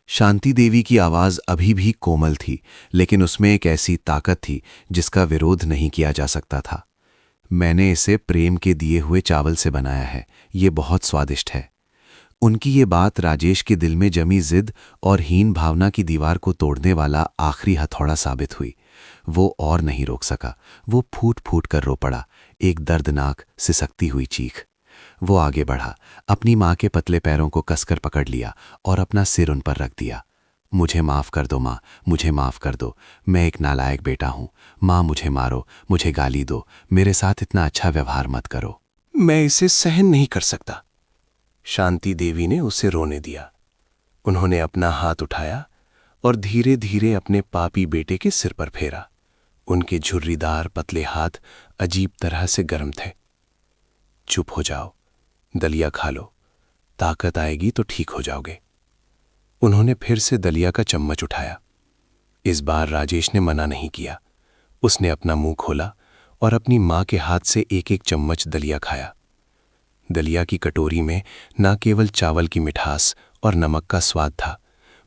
शांति देवी की आवाज अभी भी कोमल थी, लेकिन उसमें एक ऐसी ताकत थी जिसका विरोध नहीं किया जा सकता था। मैंने इसे प्रेम के दिए हुए चावल से बनाया है, ये बहुत स्वादिष्ट है। उनकी ये बात राजेश के दिल में जमी जिद और हीन भावना की दीवार को तोड़ने वाला आखिरी हथौड़ा साबित हुई। वो और नहीं रोक सका। वो फूट फूट कर रो पड़ा, एक दर्दनाक सिसकती हुई चीख। वो आगे बढ़ा, अपनी माँ के पतले पैरों को कसकर पकड़ लिया और अपना सिर उन पर रख दिया। मुझे माफ़ कर दो माँ, मुझे माफ़ कर दो, मैं एक नालायक बेटा हूँ। माँ मुझे मारो, मुझे गाली दो, मेरे साथ इतना अच्छा व्यवहार मत करो। मैं इसे सहन नहीं कर सकता। शांति देवी ने उसे रोने दिया। उन्होंने अपना हाथ उठाया और धीरे धीरे अपने पापी बेटे के सिर पर फेरा। उनके झुर्रीदार पतले हाथ अजीब तरह से गर्म थे। चुप हो जाओ, दलिया खा लो, ताकत आएगी तो ठीक हो जाओगे। उन्होंने फिर से दलिया का चम्मच उठाया। इस बार राजेश ने मना नहीं किया। उसने अपना मुंह खोला और अपनी मां के हाथ से एक एक चम्मच दलिया खाया। दलिया की कटोरी में न केवल चावल की मिठास और नमक का स्वाद था,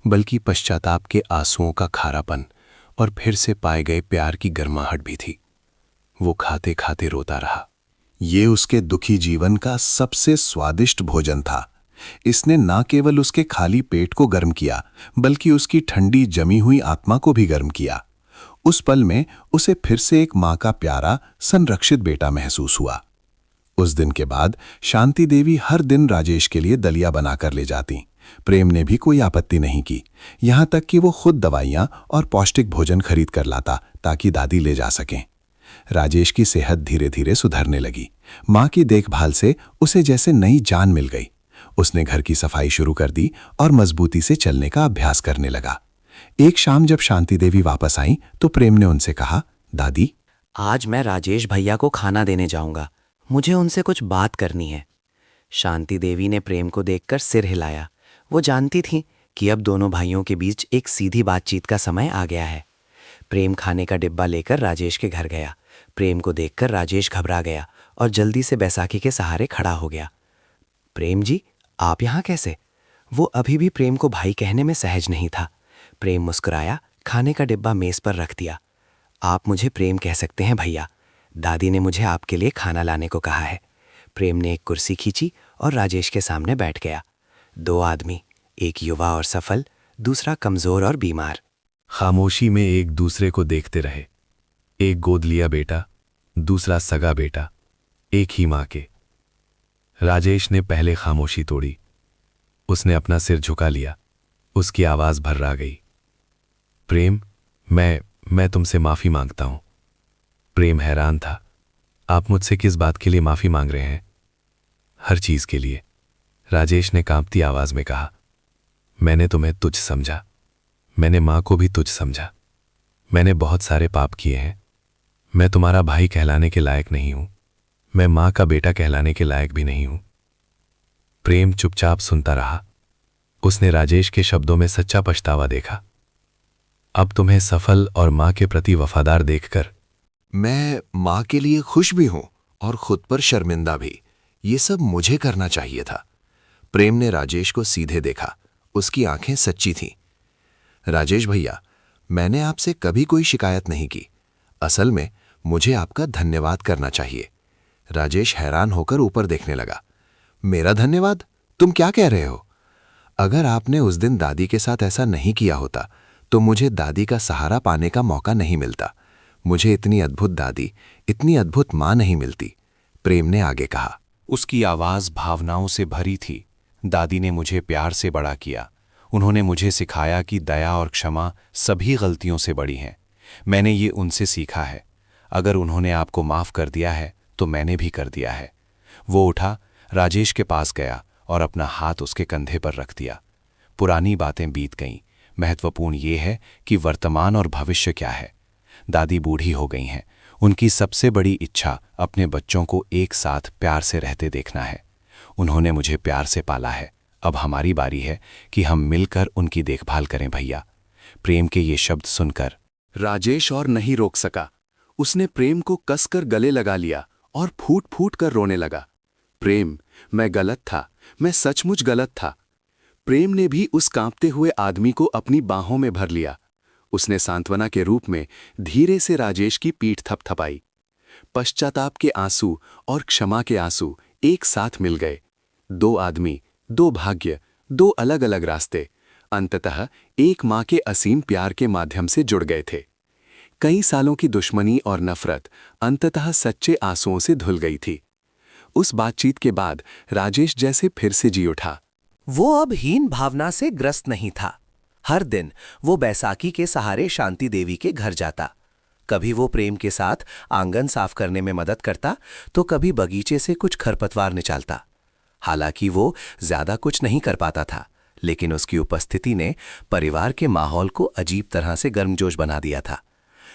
बल्कि पश्चाताप के आंसुओं का खारापन और फिर से पाए गए प्यार की गर्माहट भी थी। वो खाते खाते रोता रहा। ये उसके दुखी जीवन का सबसे स्वादिष्ट भोजन था। इसने न केवल उसके खाली पेट को गर्म किया, बल्कि उसकी ठंडी जमी हुई आत्मा को भी गर्म किया। उस पल में उसे फिर से एक मां का प्यारा, संरक्षित बेटा महसूस हुआ। उस दिन के बाद शांति देवी हर दिन राजेश के लिए दलिया बनाकर ले जाती। प्रेम ने भी कोई आपत्ति नहीं की, यहां तक कि वो खुद दवाइयां और पौष्टिक भोजन खरीद कर लाता ताकि दादी ले जा सकें। राजेश की सेहत धीरे धीरे सुधरने लगी। मां की देखभाल से उसे जैसे नई जान मिल गई। उसने घर की सफाई शुरू कर दी और मजबूती से चलने का अभ्यास करने लगा। एक शाम जब शांति देवी वापस आई तो प्रेम ने उनसे कहा, दादी, आज मैं राजेश भैया को खाना देने जाऊंगा, मुझे उनसे कुछ बात करनी है। शांति देवी ने प्रेम को देखकर सिर हिलाया। वो जानती थी कि अब दोनों भाइयों के बीच एक सीधी बातचीत का समय आ गया है। प्रेम खाने का डिब्बा लेकर राजेश के घर गया। प्रेम को देखकर राजेश घबरा गया और जल्दी से बैसाखी के सहारे खड़ा हो गया। प्रेम जी, आप यहाँ कैसे? वो अभी भी प्रेम को भाई कहने में सहज नहीं था। प्रेम मुस्कुराया, खाने का डिब्बा मेज पर रख दिया। आप मुझे प्रेम कह सकते हैं भैया, दादी ने मुझे आपके लिए खाना लाने को कहा है। प्रेम ने एक कुर्सी खींची और राजेश के सामने बैठ गया। दो आदमी, एक युवा और सफल, दूसरा कमजोर और बीमार, खामोशी में एक दूसरे को देखते रहे। एक गोद लिया बेटा, दूसरा सगा बेटा, एक ही मां के। राजेश ने पहले खामोशी तोड़ी। उसने अपना सिर झुका लिया। उसकी आवाज भर्रा गई। प्रेम, मैं तुमसे माफी मांगता हूं। प्रेम हैरान था। आप मुझसे किस बात के लिए माफी मांग रहे हैं? हर चीज के लिए, राजेश ने कांपती आवाज में कहा। मैंने तुम्हें तुझ समझा, मैंने मां को भी तुझ समझा। मैंने बहुत सारे पाप किए हैं। मैं तुम्हारा भाई कहलाने के लायक नहीं हूं। मैं मां का बेटा कहलाने के लायक भी नहीं हूं। प्रेम चुपचाप सुनता रहा। उसने राजेश के शब्दों में सच्चा पछतावा देखा। अब तुम्हें सफल और मां के प्रति वफादार देखकर मैं मां के लिए खुश भी हूं और खुद पर शर्मिंदा भी। ये सब मुझे करना चाहिए था। प्रेम ने राजेश को सीधे देखा। उसकी आंखें सच्ची थीं। राजेश भैया, मैंने आपसे कभी कोई शिकायत नहीं की। असल में मुझे आपका धन्यवाद करना चाहिए। राजेश हैरान होकर ऊपर देखने लगा। मेरा धन्यवाद? तुम क्या कह रहे हो? अगर आपने उस दिन दादी के साथ ऐसा नहीं किया होता तो मुझे दादी का सहारा पाने का मौका नहीं मिलता। मुझे इतनी अद्भुत दादी, इतनी अद्भुत मां नहीं मिलती। प्रेम ने आगे कहा। उसकी आवाज भावनाओं से भरी थी। दादी ने मुझे प्यार से बड़ा किया। उन्होंने मुझे सिखाया कि दया और क्षमा सभी गलतियों से बड़ी हैं। मैंने ये उनसे सीखा है। अगर उन्होंने आपको माफ कर दिया है तो मैंने भी कर दिया है। वो उठा, राजेश के पास गया और अपना हाथ उसके कंधे पर रख दिया। पुरानी बातें बीत गईं। महत्वपूर्ण ये है कि वर्तमान और भविष्य क्या है। दादी बूढ़ी हो गई हैं। उनकी सबसे बड़ी इच्छा अपने बच्चों को एक साथ प्यार से रहते देखना है। उन्होंने मुझे प्यार से पाला है। अब हमारी बारी है कि हम मिलकर उनकी देखभाल करें भैया। प्रेम के ये शब्द सुनकर राजेश और नहीं रोक सका। उसने प्रेम को कसकर गले लगा लिया और फूट फूट कर रोने लगा। प्रेम, मैं गलत था, मैं सचमुच गलत था। प्रेम ने भी उस कांपते हुए आदमी को अपनी बाहों में भर लिया। उसने सांत्वना के रूप में धीरे से राजेश की पीठ थपथपाई। पश्चाताप के आंसू और क्षमा के आंसू एक साथ मिल गए। दो आदमी, दो भाग्य, दो अलग अलग रास्ते, अंततः एक मां के असीम प्यार के माध्यम से जुड़ गए थे। कई सालों की दुश्मनी और नफरत अंततः सच्चे आंसुओं से धुल गई थी। उस बातचीत के बाद राजेश जैसे फिर से जी उठा। वो अब हीन भावना से ग्रस्त नहीं था। हर दिन वो बैसाखी के सहारे शांति देवी के घर जाता। कभी वो प्रेम के साथ आंगन साफ करने में मदद करता तो कभी बगीचे से कुछ खरपतवार निकालता। हालांकि वो ज्यादा कुछ नहीं कर पाता था, लेकिन उसकी उपस्थिति ने परिवार के माहौल को अजीब तरह से गर्मजोश बना दिया था।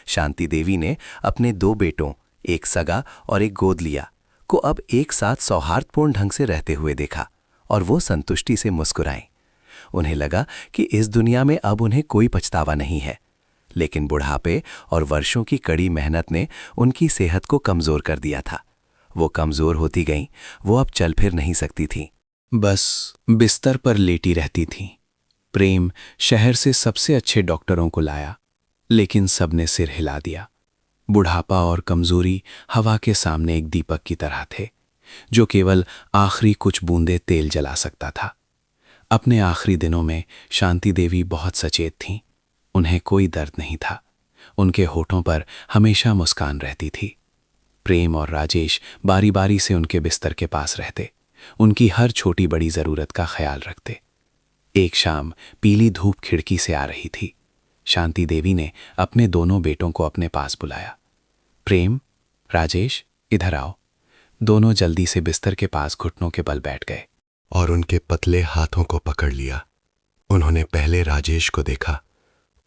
शांति देवी ने अपने 2 बेटों, एक सगा और एक गोद लिया, को अब एक साथ सौहार्दपूर्ण ढंग से रहते हुए देखा और वो संतुष्टि से मुस्कुराईं। उन्हें लगा कि इस दुनिया में अब उन्हें कोई पछतावा नहीं है, लेकिन बुढ़ापे और वर्षों की कड़ी मेहनत ने उनकी सेहत को कमजोर कर दिया था। वो कमजोर होती गईं, वो अब चल फिर नहीं सकती थीं। बस बिस्तर पर लेटी रहती थीं। प्रेम शहर से सबसे अच्छे डॉक्टरों को लाया, लेकिन सबने सिर हिला दिया। बुढ़ापा और कमजोरी हवा के सामने एक दीपक की तरह थे, जो केवल आखिरी कुछ बूंदे तेल जला सकता था। अपने आखिरी दिनों में शांति देवी बहुत सचेत थीं। उन्हें कोई दर्द नहीं था। उनके होठों पर हमेशा मुस्कान रहती थी। प्रेम और राजेश बारी बारी से उनके बिस्तर के पास रहते, उनकी हर छोटी बड़ी जरूरत का ख्याल रखते। एक शाम पीली धूप खिड़की से आ रही थी। शांति देवी ने अपने दोनों बेटों को अपने पास बुलाया। प्रेम, राजेश, इधर आओ। दोनों जल्दी से बिस्तर के पास घुटनों के बल बैठ गए और उनके पतले हाथों को पकड़ लिया। उन्होंने पहले राजेश को देखा।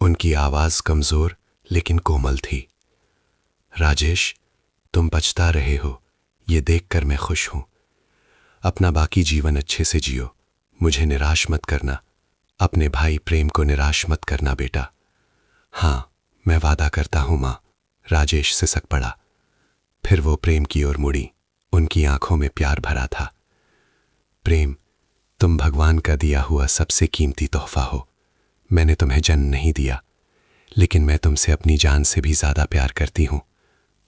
उनकी आवाज कमजोर लेकिन कोमल थी। राजेश, तुम पछता रहे हो, ये देखकर मैं खुश हूं। अपना बाकी जीवन अच्छे से जियो। मुझे निराश मत करना। अपने भाई प्रेम को निराश मत करना बेटा। हाँ, मैं वादा करता हूं मां। राजेश सिसक पड़ा। फिर वो प्रेम की ओर मुड़ी। उनकी आंखों में प्यार भरा था। प्रेम, तुम भगवान का दिया हुआ सबसे कीमती तोहफा हो। मैंने तुम्हें जन्म नहीं दिया, लेकिन मैं तुमसे अपनी जान से भी ज्यादा प्यार करती हूं।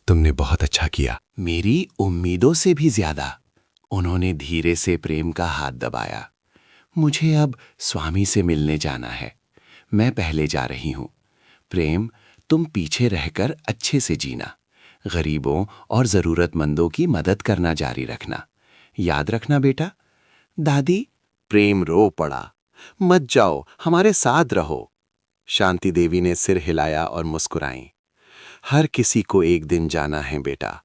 तुमने बहुत अच्छा किया। मेरी उम्मीदों से भी ज्यादा। उन्होंने धीरे से प्रेम का हाथ दबाया। मुझे अब स्वामी से मिलने जाना है। मैं पहले जा रही हूं। प्रेम, तुम पीछे रहकर अच्छे से जीना। गरीबों और जरूरतमंदों की मदद करना जारी रखना। याद रखना बेटा। दादी। प्रेम रो पड़ा। मत जाओ, हमारे साथ रहो। शांति देवी ने सिर हिलाया और मुस्कुराई। हर किसी को एक दिन जाना है बेटा।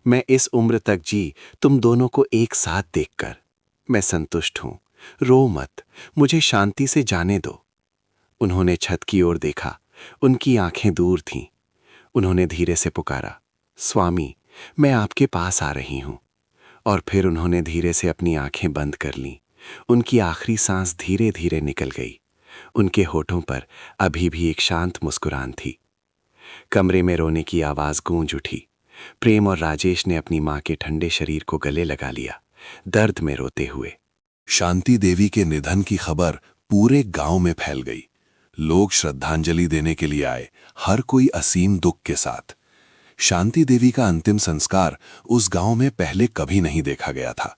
मैं इस उम्र तक जी तुम दोनों को एक साथ देखकर मैं संतुष्ट हूं। रो मत, मुझे शांति से जाने दो। उन्होंने छत की ओर देखा। उनकी आंखें दूर थीं। उन्होंने धीरे से पुकारा, स्वामी, मैं आपके पास आ रही हूं। और फिर उन्होंने धीरे से अपनी आंखें बंद कर लीं। उनकी आखिरी सांस धीरे धीरे निकल गई। उनके होठों पर अभी भी एक शांत मुस्कुरान थी। कमरे में रोने की आवाज गूंज उठी। प्रेम और राजेश ने अपनी मां के ठंडे शरीर को गले लगा लिया, दर्द में रोते हुए। शांति देवी के निधन की खबर पूरे गांव में फैल गई। लोग श्रद्धांजलि देने के लिए आए, हर कोई असीम दुख के साथ। शांति देवी का अंतिम संस्कार उस गांव में पहले कभी नहीं देखा गया था।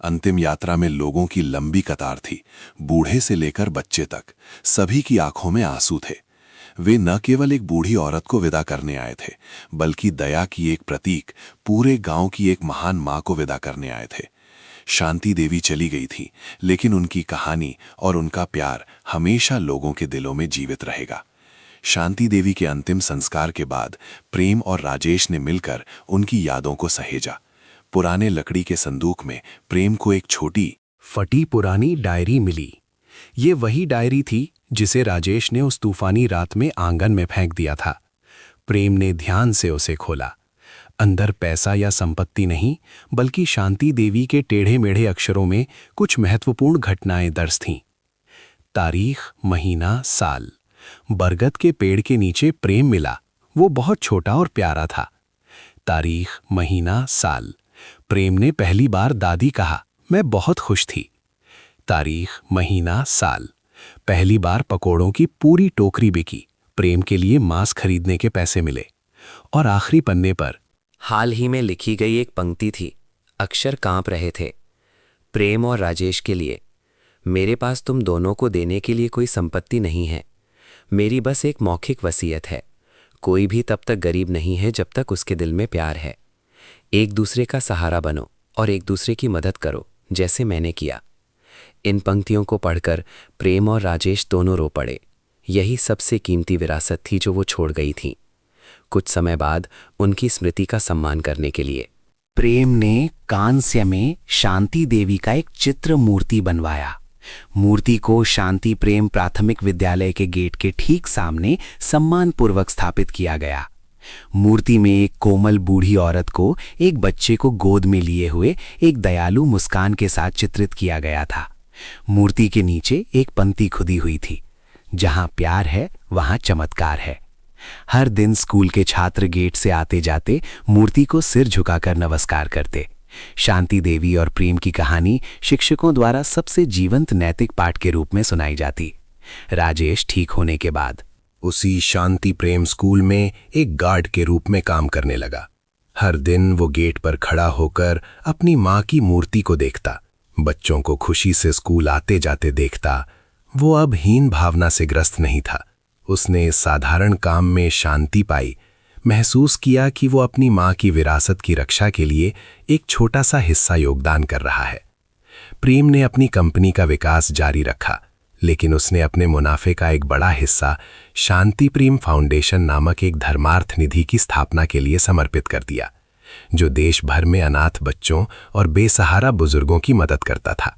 अंतिम यात्रा में लोगों की लंबी कतार थी। बूढ़े से लेकर बच्चे तक सभी की आंखों में आंसू थे। वे न केवल एक बूढ़ी औरत को विदा करने आए थे, बल्कि दया की एक प्रतीक, पूरे गांव की एक महान मां को विदा करने आए थे। शांति देवी चली गई थी, लेकिन उनकी कहानी और उनका प्यार हमेशा लोगों के दिलों में जीवित रहेगा। शांति देवी के अंतिम संस्कार के बाद प्रेम और राजेश ने मिलकर उनकी यादों को सहेजा। पुराने लकड़ी के संदूक में प्रेम को एक छोटी फटी पुरानी डायरी मिली। ये वही डायरी थी जिसे राजेश ने उस तूफानी रात में आंगन में फेंक दिया था। प्रेम ने ध्यान से उसे खोला। अंदर पैसा या संपत्ति नहीं, बल्कि शांति देवी के टेढ़े मेढ़े अक्षरों में कुछ महत्वपूर्ण घटनाएं दर्ज थीं। तारीख, महीना, साल। बरगद के पेड़ के नीचे प्रेम मिला। वो बहुत छोटा और प्यारा था। तारीख, महीना, साल। प्रेम ने पहली बार दादी कहा, मैं बहुत खुश थी। तारीख, महीना, साल। पहली बार पकोड़ों की पूरी टोकरी बिकी। प्रेम के लिए मांस खरीदने के पैसे मिले। और आखिरी पन्ने पर हाल ही में लिखी गई एक पंक्ति थी। अक्षर कांप रहे थे। प्रेम और राजेश के लिए, मेरे पास तुम दोनों को देने के लिए कोई संपत्ति नहीं है। मेरी बस एक मौखिक वसीयत है। कोई भी तब तक गरीब नहीं है जब तक उसके दिल में प्यार है। एक दूसरे का सहारा बनो। और एक दूसरे की मदद करो, जैसे मैंने किया। इन पंक्तियों को पढ़कर प्रेम और राजेश दोनों रो पड़े। यही सबसे कीमती विरासत थी जो वो छोड़ गई थी। कुछ समय बाद उनकी स्मृति का सम्मान करने के लिए प्रेम ने कांस्य में शांति देवी का एक चित्र मूर्ति बनवाया। मूर्ति को शांति प्रेम प्राथमिक विद्यालय के गेट के ठीक सामने सम्मानपूर्वक स्थापित किया गया। मूर्ति में एक कोमल बूढ़ी औरत को एक बच्चे को गोद में लिए हुए एक दयालु मुस्कान के साथ चित्रित किया गया था। मूर्ति के नीचे एक पंक्ति खुदी हुई थी, जहां प्यार है वहां चमत्कार है। हर दिन स्कूल के छात्र गेट से आते जाते मूर्ति को सिर झुकाकर नमस्कार करते। शांति देवी और प्रेम की कहानी शिक्षकों द्वारा सबसे जीवंत नैतिक पाठ के रूप में सुनाई जाती। राजेश ठीक होने के बाद उसी शांति प्रेम स्कूल में एक गार्ड के रूप में काम करने लगा। हर दिन वो गेट पर खड़ा होकर अपनी माँ की मूर्ति को देखता, बच्चों को खुशी से स्कूल आते जाते देखता। वो अब हीन भावना से ग्रस्त नहीं था। उसने इस साधारण काम में शांति पाई, महसूस किया कि वो अपनी माँ की विरासत की रक्षा के लिए एक छोटा सा हिस्सा योगदान कर रहा है। प्रेम ने अपनी कंपनी का विकास जारी रखा, लेकिन उसने अपने मुनाफे का एक बड़ा हिस्सा शांति प्रेम फाउंडेशन नामक एक धर्मार्थ निधि की स्थापना के लिए समर्पित कर दिया, जो देश भर में अनाथ बच्चों और बेसहारा बुजुर्गों की मदद करता था।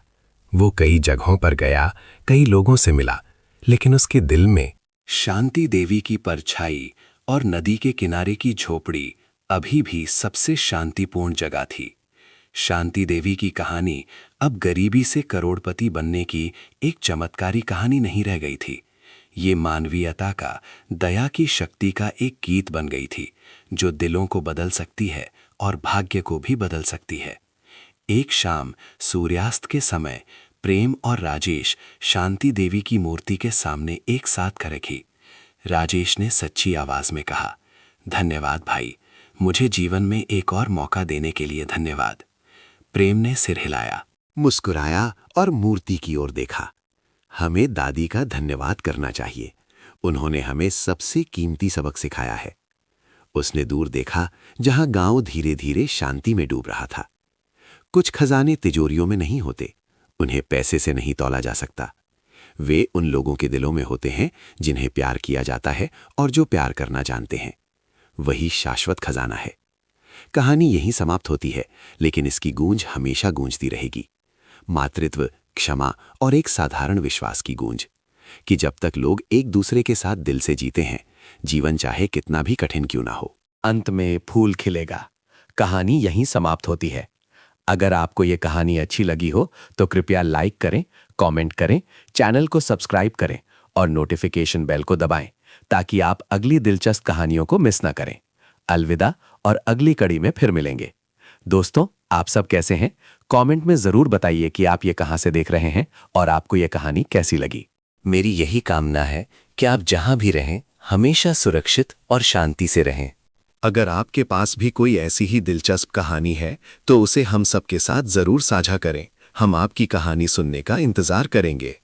वो कई जगहों पर गया, कई लोगों से मिला, लेकिन उसके दिल में शांति देवी की परछाई और नदी के किनारे की झोपड़ी अभी भी सबसे शांतिपूर्ण जगह थी। शांति देवी की कहानी अब गरीबी से करोड़पति बनने की एक चमत्कारी कहानी नहीं रह गई थी। ये मानवीयता का, दया की शक्ति का एक गीत बन गई थी, जो दिलों को बदल सकती है और भाग्य को भी बदल सकती है। एक शाम सूर्यास्त के समय प्रेम और राजेश शांति देवी की मूर्ति के सामने एक साथ खड़े थे। राजेश ने सच्ची आवाज में कहा, धन्यवाद भाई, मुझे जीवन में एक और मौका देने के लिए धन्यवाद। प्रेम ने सिर हिलाया, मुस्कुराया और मूर्ति की ओर देखा। हमें दादी का धन्यवाद करना चाहिए। उन्होंने हमें सबसे कीमती सबक सिखाया है। उसने दूर देखा, जहां गांव धीरे धीरे शांति में डूब रहा था। कुछ खजाने तिजोरियों में नहीं होते, उन्हें पैसे से नहीं तौला जा सकता। वे उन लोगों के दिलों में होते हैं जिन्हें प्यार किया जाता है और जो प्यार करना जानते हैं। वही शाश्वत खजाना है। कहानी यहीं समाप्त होती है, लेकिन इसकी गूंज हमेशा गूंजती रहेगी। मातृत्व, क्षमा और एक साधारण विश्वास की गूंज, कि जब तक लोग एक दूसरे के साथ दिल से जीते हैं, जीवन चाहे कितना भी कठिन क्यों ना हो। अंत में फूल खिलेगा। कहानी यहीं समाप्त होती है। अगर आपको ये कहानी अच्छी लगी हो तो कृपया लाइक करें, कमेंट करें, चैनल को सब्सक्राइब करें और नोटिफिकेशन बेल को दबाएं, ताकि आप अगली दिलचस्प कहानियों को मिस ना करें। अलविदा, और अगली कड़ी में फिर मिलेंगे। दोस्तों, आप सब कैसे हैं? कमेंट में जरूर बताइए कि आप ये कहां से देख रहे हैं और आपको ये कहानी कैसी लगी। मेरी यही कामना है कि आप जहां भी रहें, हमेशा सुरक्षित और शांति से रहें। अगर आपके पास भी कोई ऐसी ही दिलचस्प कहानी है तो उसे हम सबके साथ जरूर साझा करें। हम आपकी कहानी सुनने का इंतजार करेंगे।